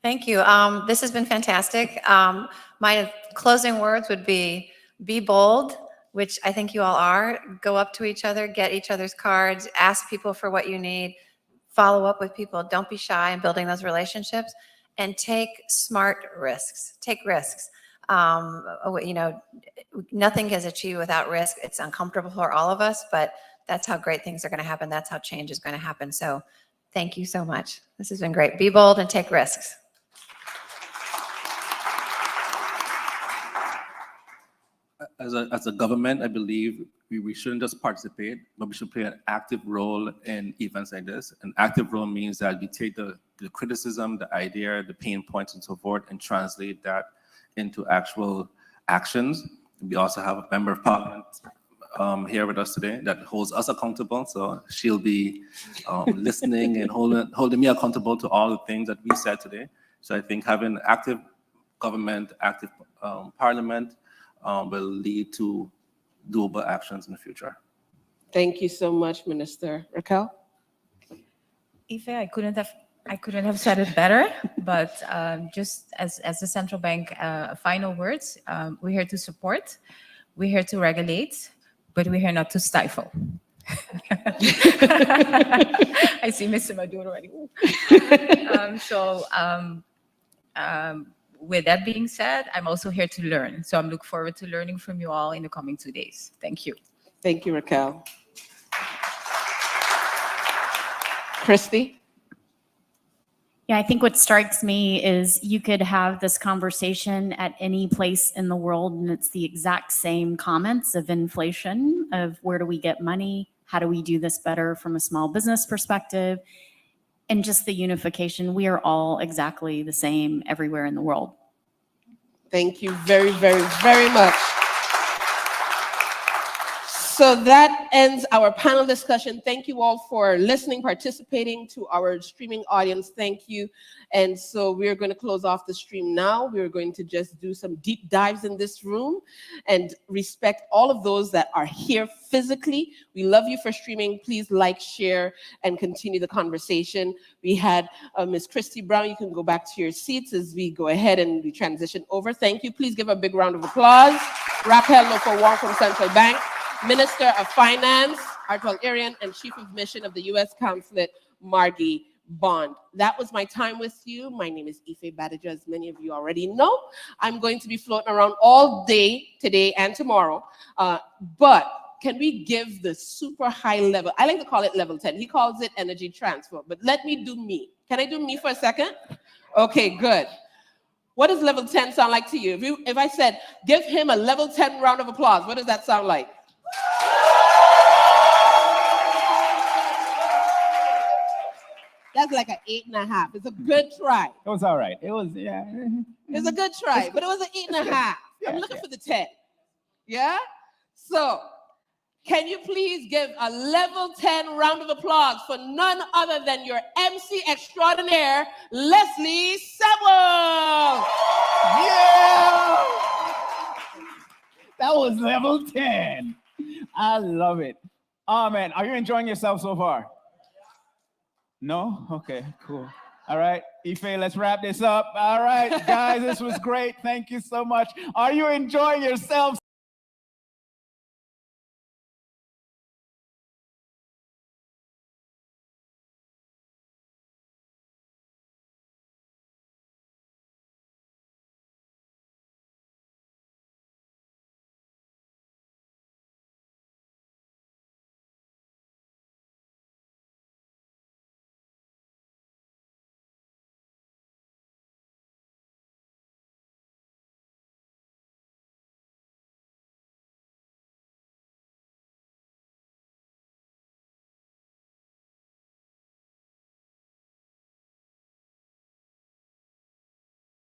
Thank you. This has been fantastic. My closing words would be bold, which I think you all are. Go up to each other, get each other's cards, ask people for what you need, follow up with people. Don't be shy in building those relationships, and take smart risks. Take risks. You know, nothing gets achieved without risk. It's uncomfortable for all of us, but that's how great things are going to happen. That's how change is going to happen. So thank you so much. This has been great. Be bold and take risks. As a government, I believe we shouldn't just participate, but we should play an active role in events like this. An active role means that we take the criticism, the idea, the pain points, and so forth, and translate that into actual actions. We also have a member of parliament here with us today that holds us accountable. So she'll be listening and holding me accountable to all the things that we said today. So I think having active government, active parliament, will lead to doable actions in the future. Thank you so much, Minister. Raquel? Ife, I couldn't have said it better, but just as the central bank, final words, we're here to support, we're here to regulate, but we're here not to stifle. I see Mr. Maduro already. With that being said, I'm also here to learn. So I'm looking forward to learning from you all in the coming 2 days. Thank you. Thank you, Raquel. Christy? Yeah, I think what strikes me is you could have this conversation at any place in the world, and it's the exact same comments of inflation, of where do we get money? How do we do this better from a small business perspective? And just the unification. We are all exactly the same everywhere in the world. Thank you very, very, very much. So that ends our panel discussion. Thank you all for listening, participating. To our streaming audience, thank you. And so we're going to close off the stream now. We're going to just do some deep dives in this room and respect all of those that are here physically. We love you for streaming. Please like, share, and continue the conversation. We had Miss Christy Brown. You can go back to your seats as we go ahead and we transition over. Thank you. Please give a big round of applause. Raquel Wong from Central Bank, Minister of Finance, Ardwell, Irion, and Chief of Mission of the U.S. Consulate, Margy. Bond. That was my time with you. My name is Ife Badejo, as many of you already know. I'm going to be floating around all day today and tomorrow. But can we give the super high level? I like to call it level 10. He calls it energy transfer. But let me do me. Can I do me for a second? Okay, good. What does level 10 sound like to you? If I said, give him a level 10 round of applause, what does that sound like? That's like an 8.5. It's a good try. It was all right. It was, yeah. It's a good try, but it was an 8.5. I'm looking for the 10. Yeah? So, can you please give a level 10 round of applause for none other than your MC extraordinaire, Leslie Samuel? Yeah! That was level 10. I love it. Oh, man. Are you enjoying yourself so far? No? Okay, cool. All right, Ife, let's wrap this up. All right, guys, this was great. Thank you so much. Are you enjoying yourselves?